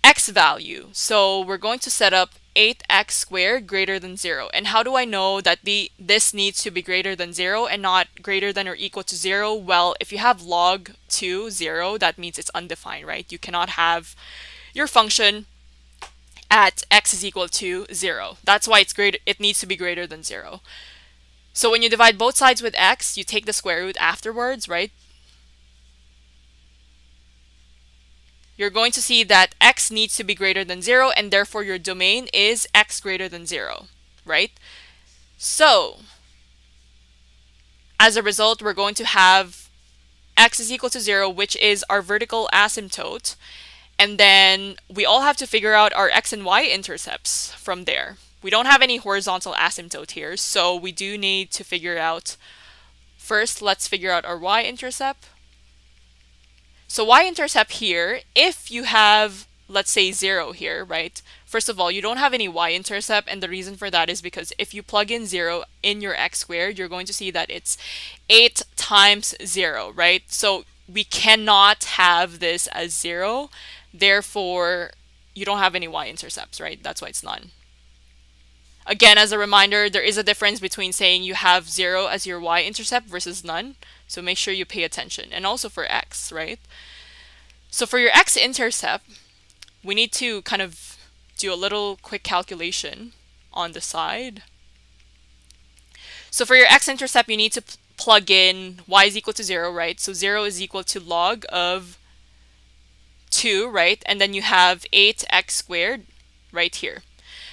x value. So we're going to set up 8x squared greater than 0. And how do I know that this needs to be greater than 0 and not greater than or equal to 0? Well, if you have log 2, 0, that means it's undefined, right? You cannot have your function at x is equal to 0. That's why it needs to be greater than 0. So when you divide both sides with x, you take the square root afterwards, right? You're going to see that x needs to be greater than 0, and therefore your domain is x greater than 0, right? So as a result, we're going to have x is equal to 0, which is our vertical asymptote. And then we all have to figure out our x and y intercepts from there. We don't have any horizontal asymptote here, so we do need to figure out, first let's figure out our y-intercept. So y-intercept here, if you have, let's say 0 here, right? First of all, you don't have any y-intercept, and the reason for that is because if you plug in 0 in your x squared, you're going to see that it's 8 times 0, right? So we cannot have this as 0. Therefore, you don't have any y-intercepts, right? That's why it's none. Again, as a reminder, there is a difference between saying you have 0 as your y-intercept versus none. So make sure you pay attention. And also for x, right? So for your x-intercept, we need to kind of do a little quick calculation on the side. So for your x-intercept, you need to plug in y is equal to 0, right? So 0 is equal to log of 2, right? And then you have 8x squared right here.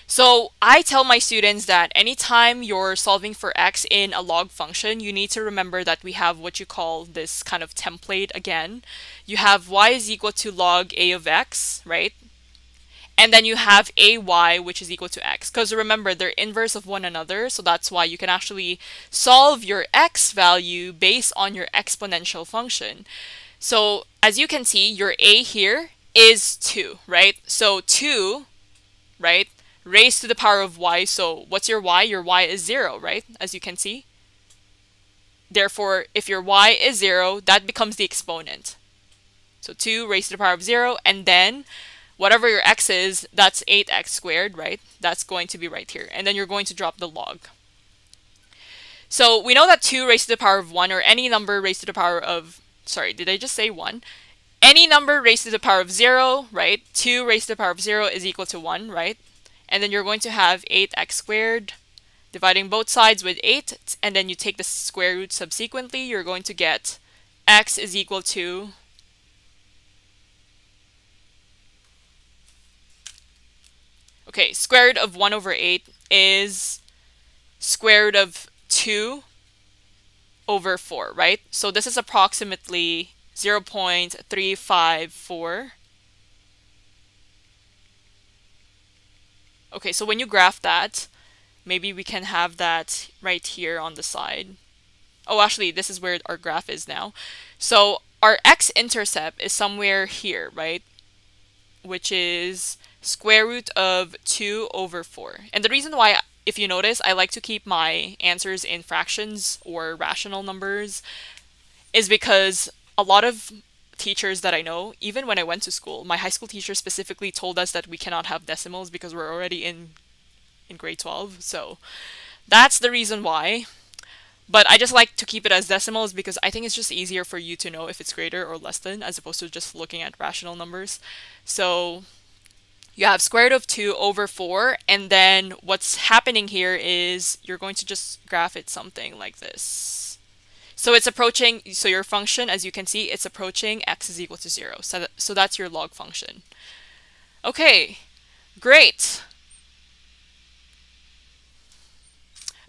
So I tell my students that anytime you're solving for x in a log function, you need to remember that we have what you call this kind of template again. You have y is equal to log a of x, right? And then you have ay, which is equal to x. Because remember, they're inverse of one another, so that's why you can actually solve your x value based on your exponential function. So as you can see, your a here is 2, right? So 2, right, raised to the power of y. So what's your y? Your y is 0, right? As you can see. Therefore, if your y is 0, that becomes the exponent. So 2 raised to the power of 0, and then whatever your x is, that's 8x squared, right? That's going to be right here. And then you're going to drop the log. So we know that 2 raised to the power of 1, or any number raised to the power of, sorry, did I just say 1? Any number raised to the power of 0, right? 2 raised to the power of 0 is equal to 1, right? And then you're going to have 8x squared, dividing both sides with 8, and then you take the square root subsequently, you're going to get x is equal to square root of 1 over 8 is square root of 2 over 4, right? So this is approximately 0.354. Okay, so when you graph that, maybe we can have that right here on the side. Oh, actually, this is where our graph is now. So our x-intercept is somewhere here, right? Which is square root of 2 over 4. And the reason why, if you notice, I like to keep my answers in fractions or rational numbers is because a lot of teachers that I know, even when I went to school, my high school teacher specifically told us that we cannot have decimals because we're already in grade 12. So that's the reason why. But I just like to keep it as decimals because I think it's just easier for you to know if it's greater or less than, as opposed to just looking at rational numbers. So you have square root of 2 over 4, and then what's happening here is you're going to just graph it something like this. So it's approaching, so your function, as you can see, it's approaching x is equal to 0. So that's your log function. Okay, great.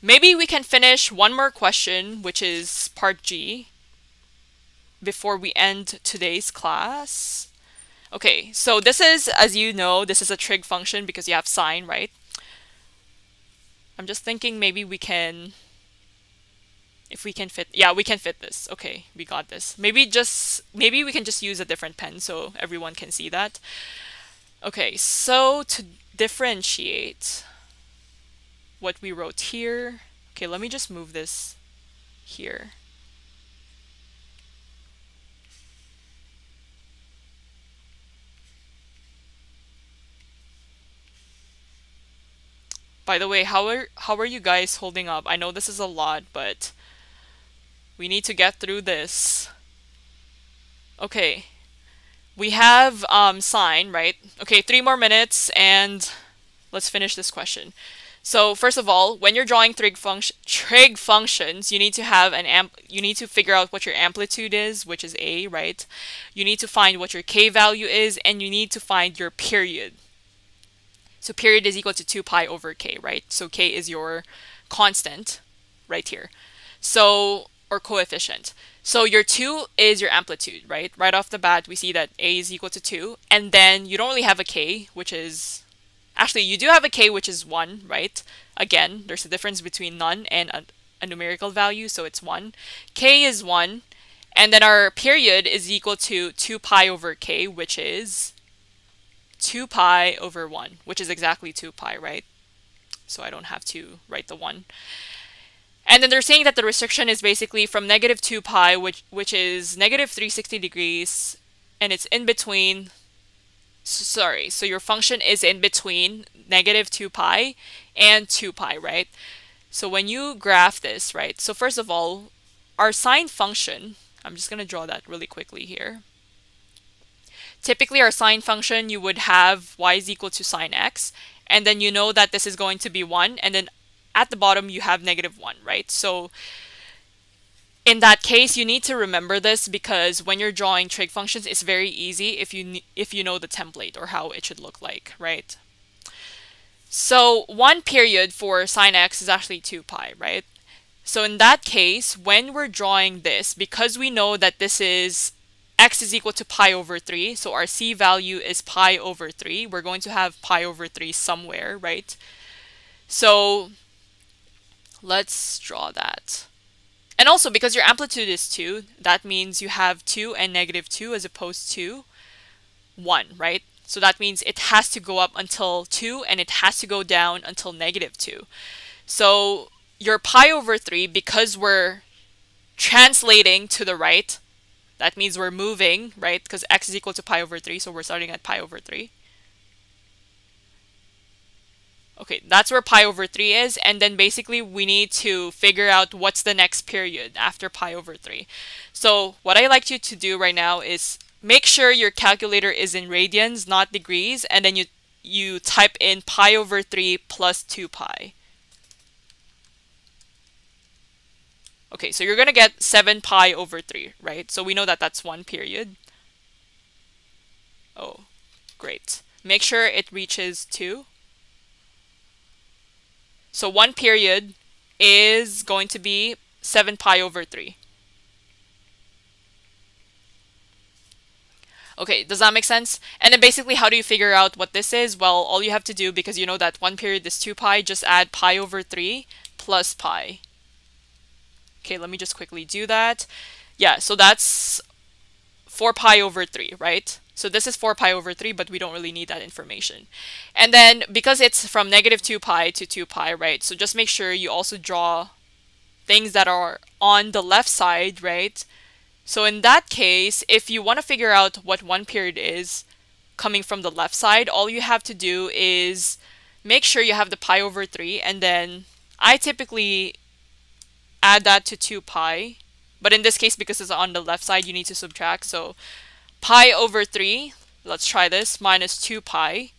Maybe we can finish one more question, which is part G, before we end today's class. Okay, so this is, as you know, this is a trig function because you have sine, right? I'm just thinking maybe we can, if we can fit, yeah, we can fit this. Okay, we got this. Maybe we can just use a different pen so everyone can see that. Okay, so to differentiate what we wrote here, okay, let me just move this here. By the way, how are you guys holding up? I know this is a lot, but we need to get through this. Okay. We have sine, right? Okay, 3 more minutes and let's finish this question. So first of all, when you're drawing trig functions, you need to have you need to figure out what your amplitude is, which is a, right? You need to find what your k value is, and you need to find your period. So period is equal to 2 pi over k, right? So k is your constant right here. So, or coefficient. So your 2 is your amplitude, right? Right off the bat, we see that a is equal to 2. And then you don't really have a k, which is... Actually, you do have a k, which is 1, right? Again, there's a difference between none and a numerical value, so it's 1. K is 1. And then our period is equal to 2 pi over k, which is 2 pi over 1, which is exactly 2 pi, right? So I don't have to write the 1. And then they're saying that the restriction is basically from negative 2 pi, which is negative 360 degrees, and it's in between, sorry, so your function is in between negative 2 pi and 2 pi, right? So when you graph this, right, so first of all, our sine function, I'm just going to draw that really quickly here. Typically, our sine function, you would have y is equal to sine x, and then you know that this is going to be 1, and then at the bottom you have negative 1, right? So in that case, you need to remember this because when you're drawing trig functions, it's very easy if you know the template or how it should look like, right? So 1 period for sine x is actually 2 pi, right? So in that case, when we're drawing this, because we know that this is x is equal to pi over 3, so our c value is pi over 3. We're going to have pi over 3 somewhere, right? So let's draw that. And also, because your amplitude is 2, that means you have 2 and negative 2 as opposed to 1, right? So that means it has to go up until 2 and it has to go down until negative 2. So your pi over 3, because we're translating to the right, that means we're moving, right? Because x is equal to pi over 3, so we're starting at pi over 3. Okay, that's where pi over 3 is, and then basically we need to figure out what's the next period after pi over 3. So what I like you to do right now is make sure your calculator is in radians, not degrees, and then you type in pi over 3 plus 2 pi. Okay, so you're going to get 7 pi over 3, right? So we know that that's 1 period. Oh, great. Make sure it reaches 2. So 1 period is going to be 7 pi over 3. Okay, does that make sense? And then basically, how do you figure out what this is? Well, all you have to do, because you know that 1 period is 2 pi, just add pi over 3 plus pi. Okay, let me just quickly do that. Yeah, so that's 4 pi over 3, right? So this is 4 pi over 3, but we don't really need that information. And then because it's from negative 2 pi to 2 pi, right? So just make sure you also draw things that are on the left side, right? So in that case, if you want to figure out what one period is coming from the left side, all you have to do is make sure you have the pi over 3, and then I typically add that to 2 pi. But in this case, because it's on the left side, you need to subtract. So pi over 3, let's try this, minus 2 pi.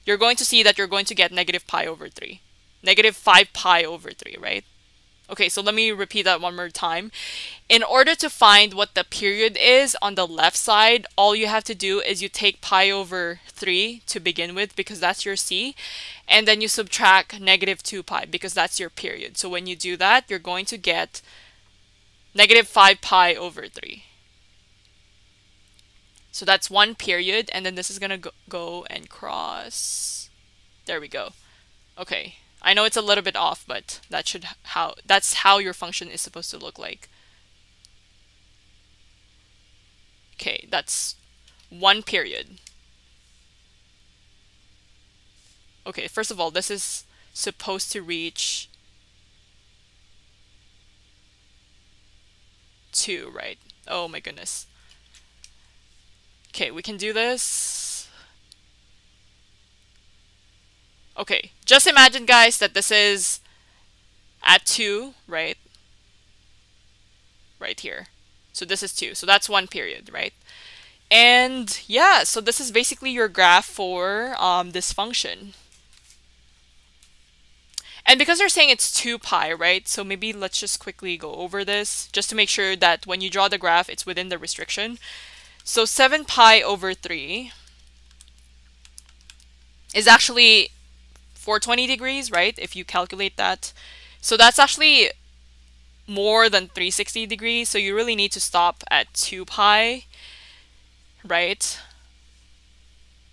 You're going to see that you're going to get negative pi over 3. Negative 5 pi over 3, right? Okay, so let me repeat that one more time. In order to find what the period is on the left side, all you have to do is you take pi over 3 to begin with because that's your C, and then you subtract negative 2 pi because that's your period. So when you do that, you're going to get negative 5 pi over 3. So that's one period, and then this is going to go and cross. There we go. Okay. I know it's a little bit off, but that's how your function is supposed to look like. Okay, that's one period. Okay, first of all, this is supposed to reach 2, right? Oh my goodness. Okay, we can do this. Okay, just imagine, guys, that this is at 2, right? Right here. So this is 2. So that's one period, right? And yeah, so this is basically your graph for this function. And because they're saying it's 2 pi, right? So maybe let's just quickly go over this just to make sure that when you draw the graph, it's within the restriction. So 7 pi over 3 is actually 420 degrees, right? If you calculate that. So that's actually more than 360 degrees. So you really need to stop at 2 pi, right?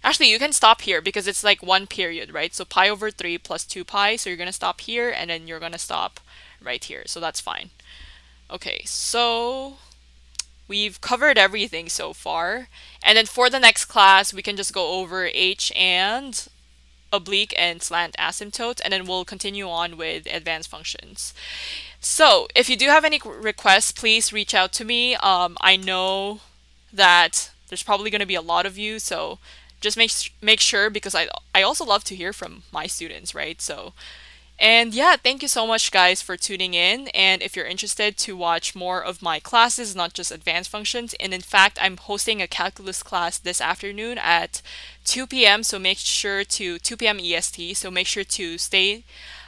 Actually, you can stop here because it's like one period, right? So pi over 3 plus 2 pi. So you're going to stop here and then you're going to stop right here. So that's fine. Okay, so we've covered everything so far. And then for the next class, we can just go over h and oblique and slant asymptotes, and then we'll continue on with advanced functions. So if you do have any requests, please reach out to me. I know that there's probably going to be a lot of you, so just make sure, because I also love to hear from my students, right? So, and yeah, thank you so much, guys, for tuning in. And if you're interested to watch more of my classes, not just advanced functions, and in fact, I'm hosting a calculus class this afternoon at 2 p.m. So make sure to 2 p.m. EST. So make sure to stay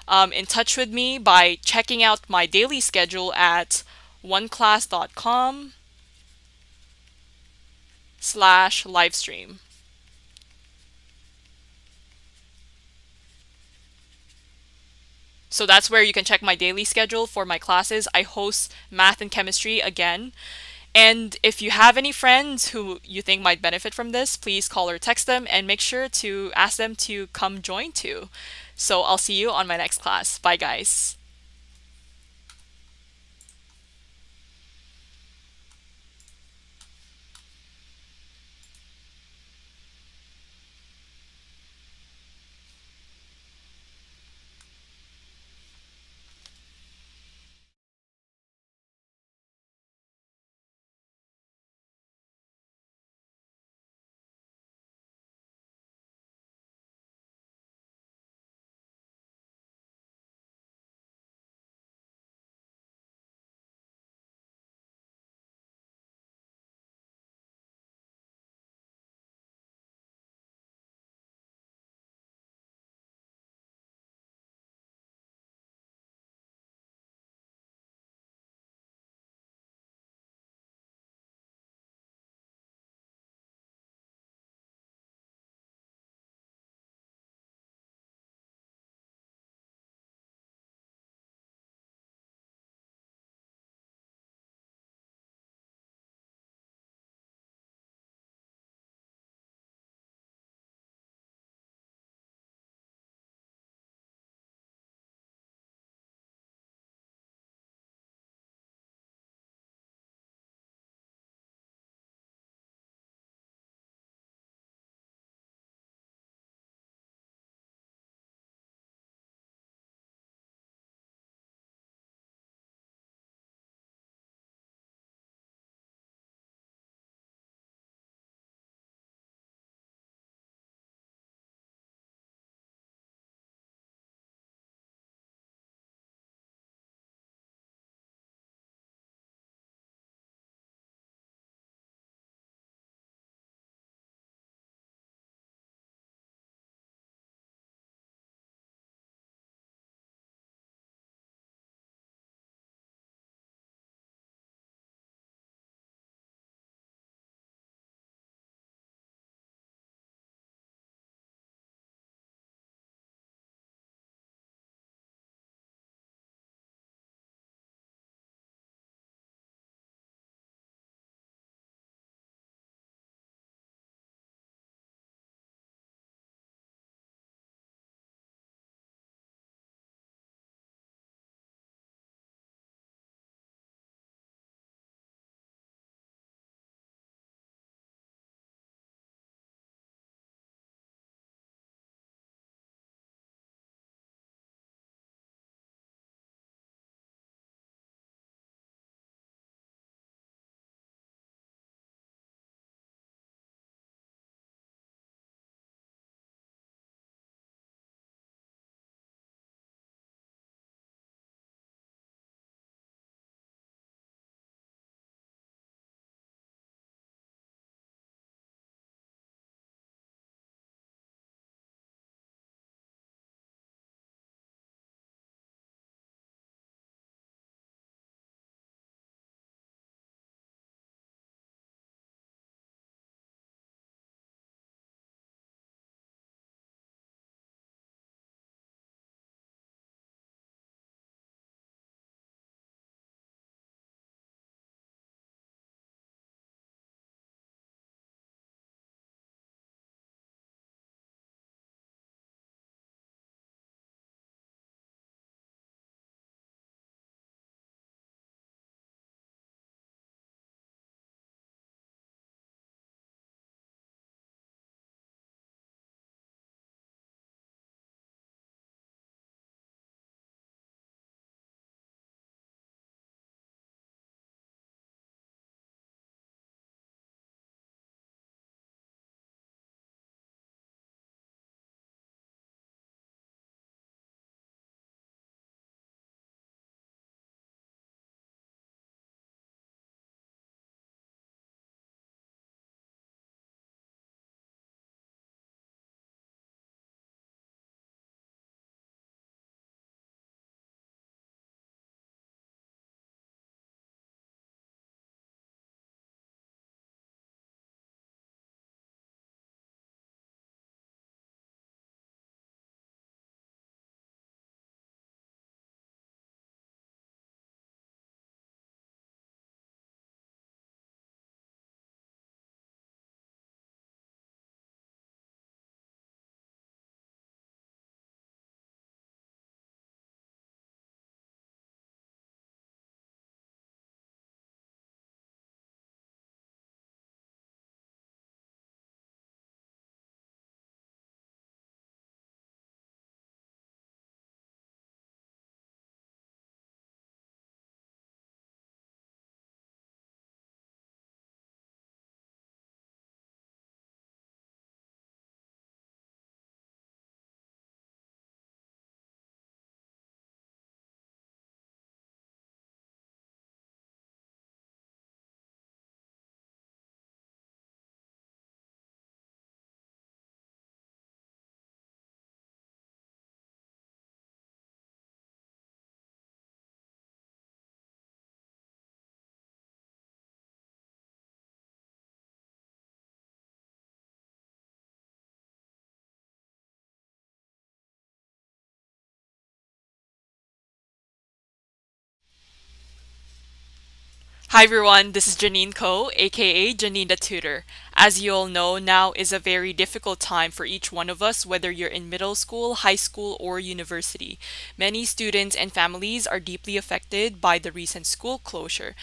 in touch with me by checking out my daily schedule at oneclass.com/livestream. So that's where you can check my daily schedule for my classes. I host math and chemistry again. And if you have any friends who you think might benefit from this, please call or text them and make sure to ask them to come join too. So I'll see you on my next class. Bye, guys. Hi everyone, this is Janine Ko, aka Janine the Tutor. As you all know, now is a very difficult time for each one of us, whether you're in middle school, high school, or university. Many students and families are deeply affected by the recent school closure.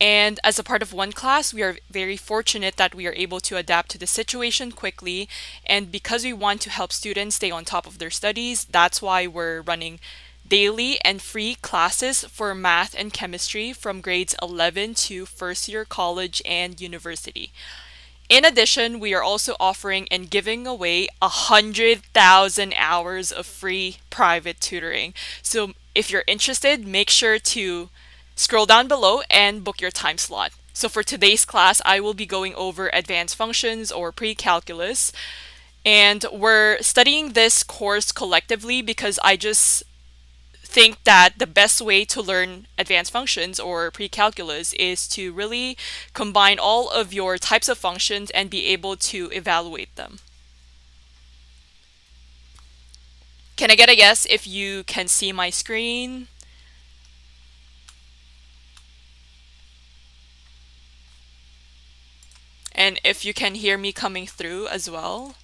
And as a part of One Class, we are very fortunate that we are able to adapt to the situation quickly. And because we want to help students stay on top of their studies, that's why we're running daily and free classes for math and chemistry from grades 11 to first year college and university. In addition, we are also offering and giving away 100,000 hours of free private tutoring. So if you're interested, make sure to scroll down below and book your time slot. So for today's class, I will be going over advanced functions or pre-calculus. And we're studying this course collectively because I just think that the best way to learn advanced functions or pre-calculus is to really combine all of your types of functions and be able to evaluate them. Can I get a guess if you can see my screen? And if you can hear me coming through as well?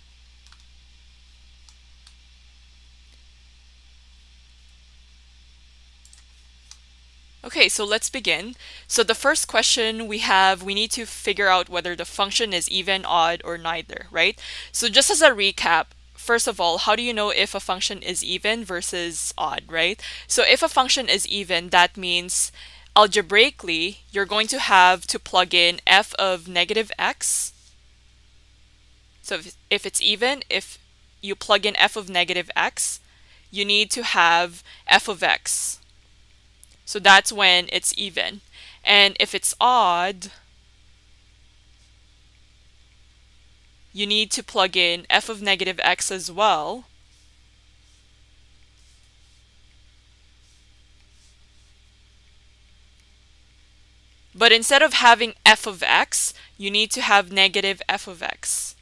Okay, so let's begin. So the first question we need to figure out whether the function is even, odd, or neither, right? So just as a recap, first of all, how do you know if a function is even versus odd, right? So if a function is even, that means algebraically, you're going to have to plug in f of negative x. So if it's even, if you plug in f of negative x, you need to have f of x. So that's when it's even. And if it's odd, you need to plug in f of negative x as well. But instead of having f of x, you need to have negative f of x.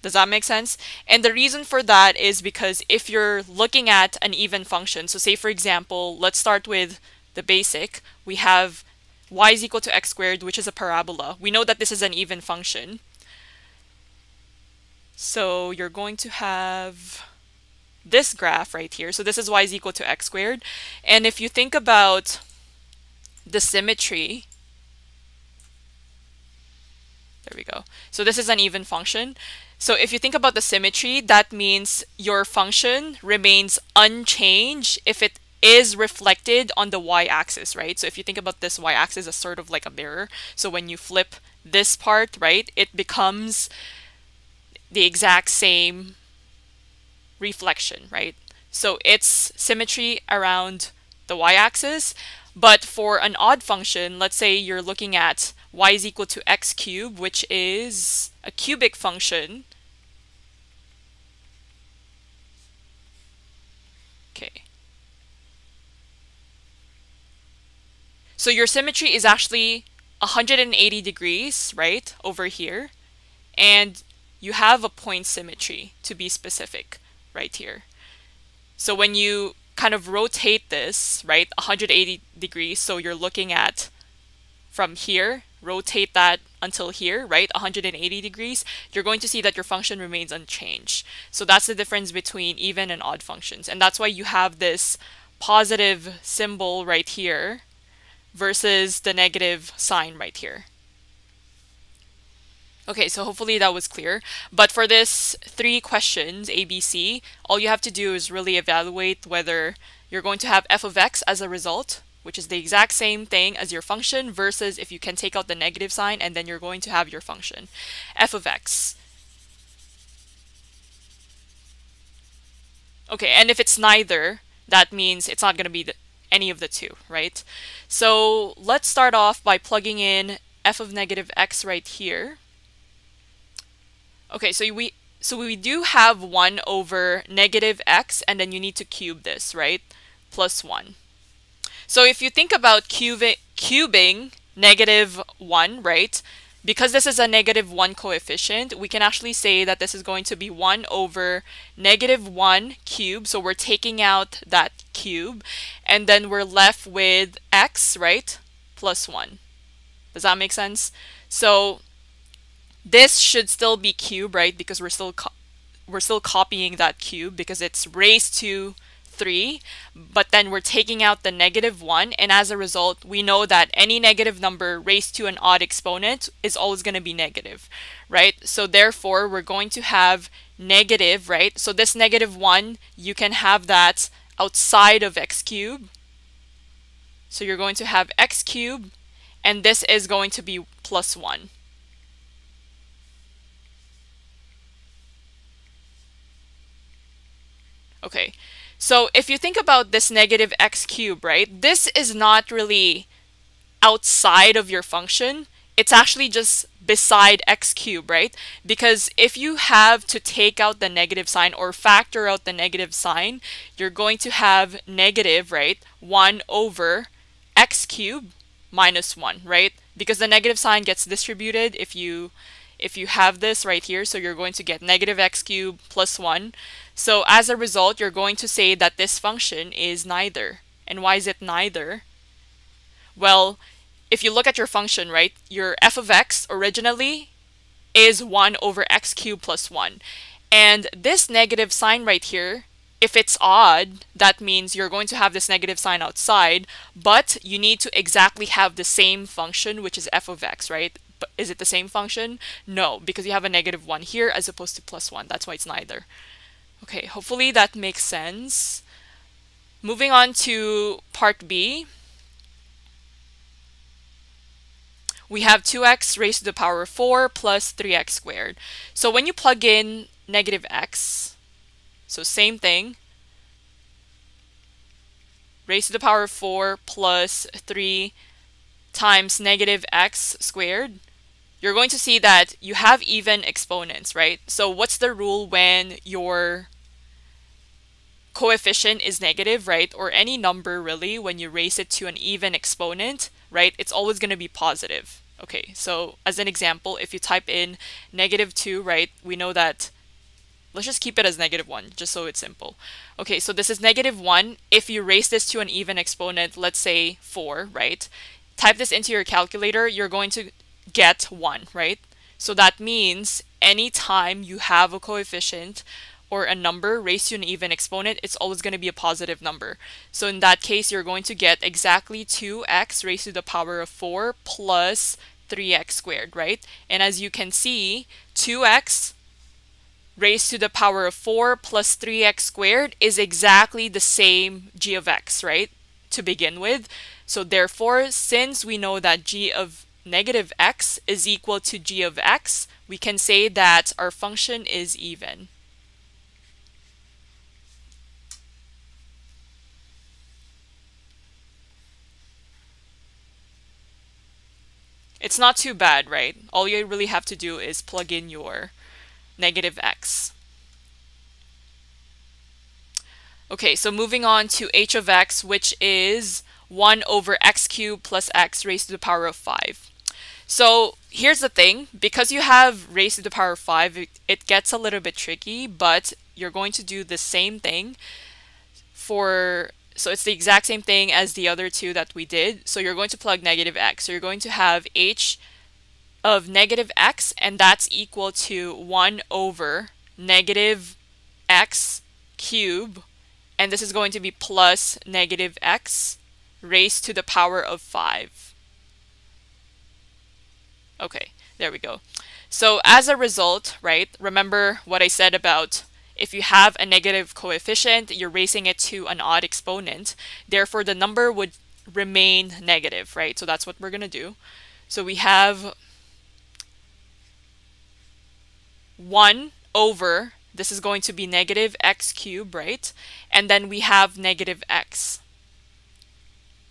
Does that make sense? And the reason for that is because if you're looking at an even function, so say for example, let's start with the basic. We have y is equal to x squared, which is a parabola. We know that this is an even function. So you're going to have this graph right here. So this is y is equal to x squared. And if you think about the symmetry, there we go. So this is an even function. So if you think about the symmetry, that means your function remains unchanged if it is reflected on the y-axis, right? So if you think about this y-axis as sort of like a mirror, so when you flip this part, right, it becomes the exact same reflection, right? So it's symmetry around the y-axis. But for an odd function, let's say you're looking at y is equal to x cubed, which is a cubic function. Okay. So your symmetry is actually 180 degrees, right, over here. And you have a point symmetry, to be specific, right here. So when you kind of rotate this, right, 180 degrees, so you're looking at from here, rotate that until here, right, 180 degrees, you're going to see that your function remains unchanged. So that's the difference between even and odd functions. And that's why you have this positive symbol right here versus the negative sign right here. Okay, so hopefully that was clear. But for this 3 questions, A, B, C, all you have to do is really evaluate whether you're going to have f of x as a result, which is the exact same thing as your function, versus if you can take out the negative sign and then you're going to have your function, f of x. Okay, and if it's neither, that means it's not going to be any of the two, right? So let's start off by plugging in f of negative x right here. Okay, so we do have 1 over negative x, and then you need to cube this, right? Plus 1. So if you think about cubing negative 1, right? Because this is a negative 1 coefficient, we can actually say that this is going to be 1 over negative 1 cubed. So we're taking out that cube, and then we're left with x, right? plus 1. Does that make sense? So this should still be cube, right? Because we're still copying that cube because it's raised to 3, but then we're taking out the -1, and as a result, we know that any negative number raised to an odd exponent is always going to be negative, right? So therefore, we're going to have negative, right? So this -1, you can have that outside of x cubed. So you're going to have x cubed, and this is going to be plus 1. Okay, so if you think about this negative x cubed, right, this is not really outside of your function. It's actually just beside x cubed, right? Because if you have to take out the negative sign or factor out the negative sign, you're going to have negative, right, 1 over x cubed minus 1, right? Because the negative sign gets distributed if you have this right here, so you're going to get negative x cubed plus 1. So as a result, you're going to say that this function is neither. And why is it neither? Well, if you look at your function, right, your f of x originally is 1 over x cubed plus 1. And this negative sign right here, if it's odd, that means you're going to have this negative sign outside, but you need to exactly have the same function, which is f of x, right? But is it the same function? No, because you have a -1 here as opposed to plus 1. That's why it's neither. Okay, hopefully that makes sense. Moving on to part B. We have 2x raised to the power of 4 plus 3x squared. So when you plug in -x, so same thing, raised to the power of 4 plus 3 times -x squared, you're going to see that you have even exponents, right? So what's the rule when your coefficient is negative, right? Or any number really, when you raise it to an even exponent, right? It's always going to be positive. Okay, so as an example, if you type in -2, right? We know that, let's just keep it as -1, just so it's simple. Okay, so this is -1. If you raise this to an even exponent, let's say 4, right? Type this into your calculator, you're going to get 1, right? So that means anytime you have a coefficient or a number raised to an even exponent, it's always going to be a positive number. So in that case, you're going to get exactly 2x raised to the power of 4 plus 3x squared, right? And as you can see, 2x raised to the power of 4 plus 3x squared is exactly the same g of x, right? To begin with. So therefore, since we know that g of -x is equal to g of x, we can say that our function is even. It's not too bad, right? All you really have to do is plug in your -x. Okay, so moving on to h of x, which is 1 over x cubed plus x raised to the power of 5. So here's the thing, because you have raised to the power of 5, it gets a little bit tricky, but you're going to do the same thing so it's the exact same thing as the other two that we did. So you're going to plug -x. So you're going to have h of -x, and that's equal to 1 over -x cubed, and this is going to be plus -x raised to the power of 5. Okay, there we go. So as a result, right, remember what I said about if you have a negative coefficient, you're raising it to an odd exponent. Therefore, the number would remain negative, right? So that's what we're going to do. So we have 1 over, this is going to be -x cubed, right? And then we have -x.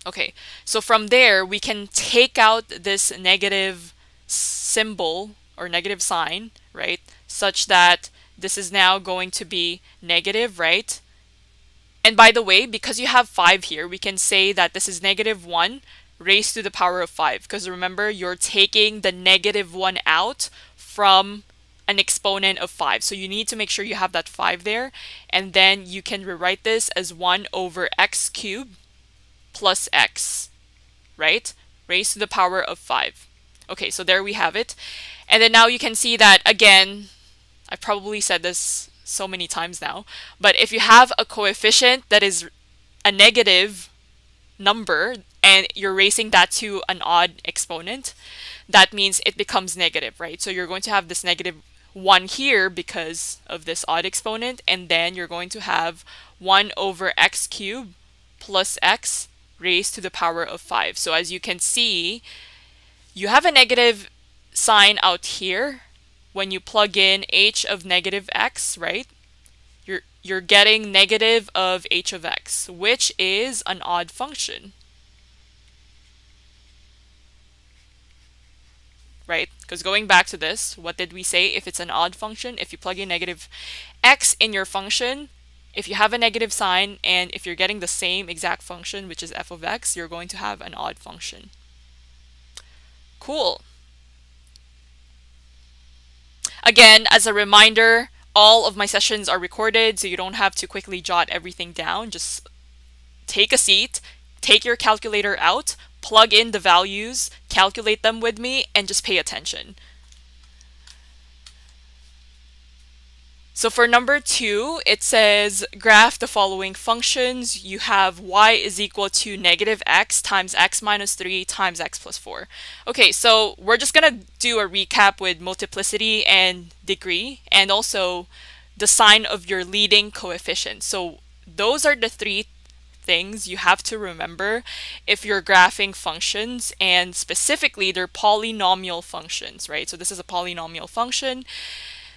Okay, so from there, we can take out this negative symbol or negative sign, right? Such that this is now going to be negative, right? And by the way, because you have 5 here, we can say that this is -1 raised to the power of 5. Because remember, you're taking the -1 out from an exponent of 5. So you need to make sure you have that 5 there. And then you can rewrite this as 1 over x cubed plus x, right? raised to the power of 5. Okay, so there we have it. And then now you can see that, again, I've probably said this so many times now, but if you have a coefficient that is a negative number and you're raising that to an odd exponent, that means it becomes negative, right? So you're going to have this negative 1 here because of this odd exponent, and then you're going to have 1 over x cubed plus x raised to the power of 5. So as you can see, you have a negative sign out here when you plug in h of negative x, right? You're getting negative of h of x, which is an odd function, right? Because going back to this, what did we say? If it's an odd function, if you plug in negative x in your function, if you have a negative sign and if you're getting the same exact function, which is f of x, you're going to have an odd function. Cool. Again, as a reminder, all of my sessions are recorded, so you don't have to quickly jot everything down. Just take a seat, take your calculator out, plug in the values, calculate them with me, and just pay attention. So for number 2, it says graph the following functions. You have y is equal to negative x times x minus 3 times x plus 4. Okay, so we're just going to do a recap with multiplicity and degree, and also the sign of your leading coefficient. So those are the 3 things you have to remember if you're graphing functions, and specifically they're polynomial functions, right? So this is a polynomial function.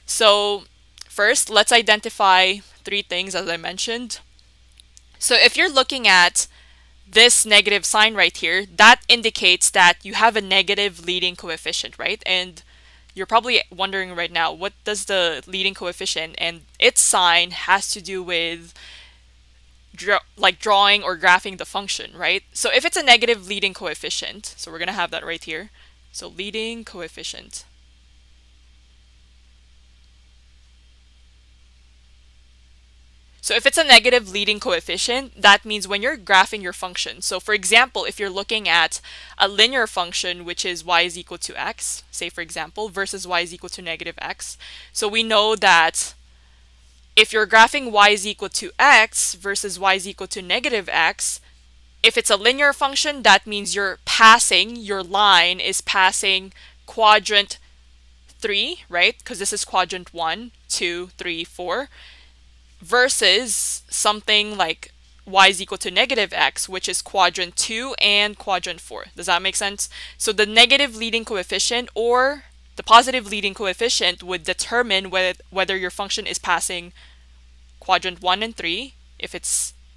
So first, let's identify 3 things as I mentioned. So if you're looking at this negative sign right here, that indicates that you have a negative leading coefficient, right? And you're probably wondering right now, what does the leading coefficient and its sign has to do with drawing or graphing the function, right? So if it's a negative leading coefficient, so we're going to have that right here. So leading coefficient. So if it's a negative leading coefficient, that means when you're graphing your function. So for example, if you're looking at a linear function, which is y is equal to x, say for example, versus y is equal to negative x. So we know that if you're graphing y is equal to x versus y is equal to negative x, if it's a linear function, that means your line is passing quadrant 3, right? Because this is quadrant 1, 2, 3, 4. Versus something like y is equal to negative x, which is quadrant 2 and quadrant 4. Does that make sense? So the negative leading coefficient or the positive leading coefficient would determine whether your function is passing quadrant 1 and 3, if it's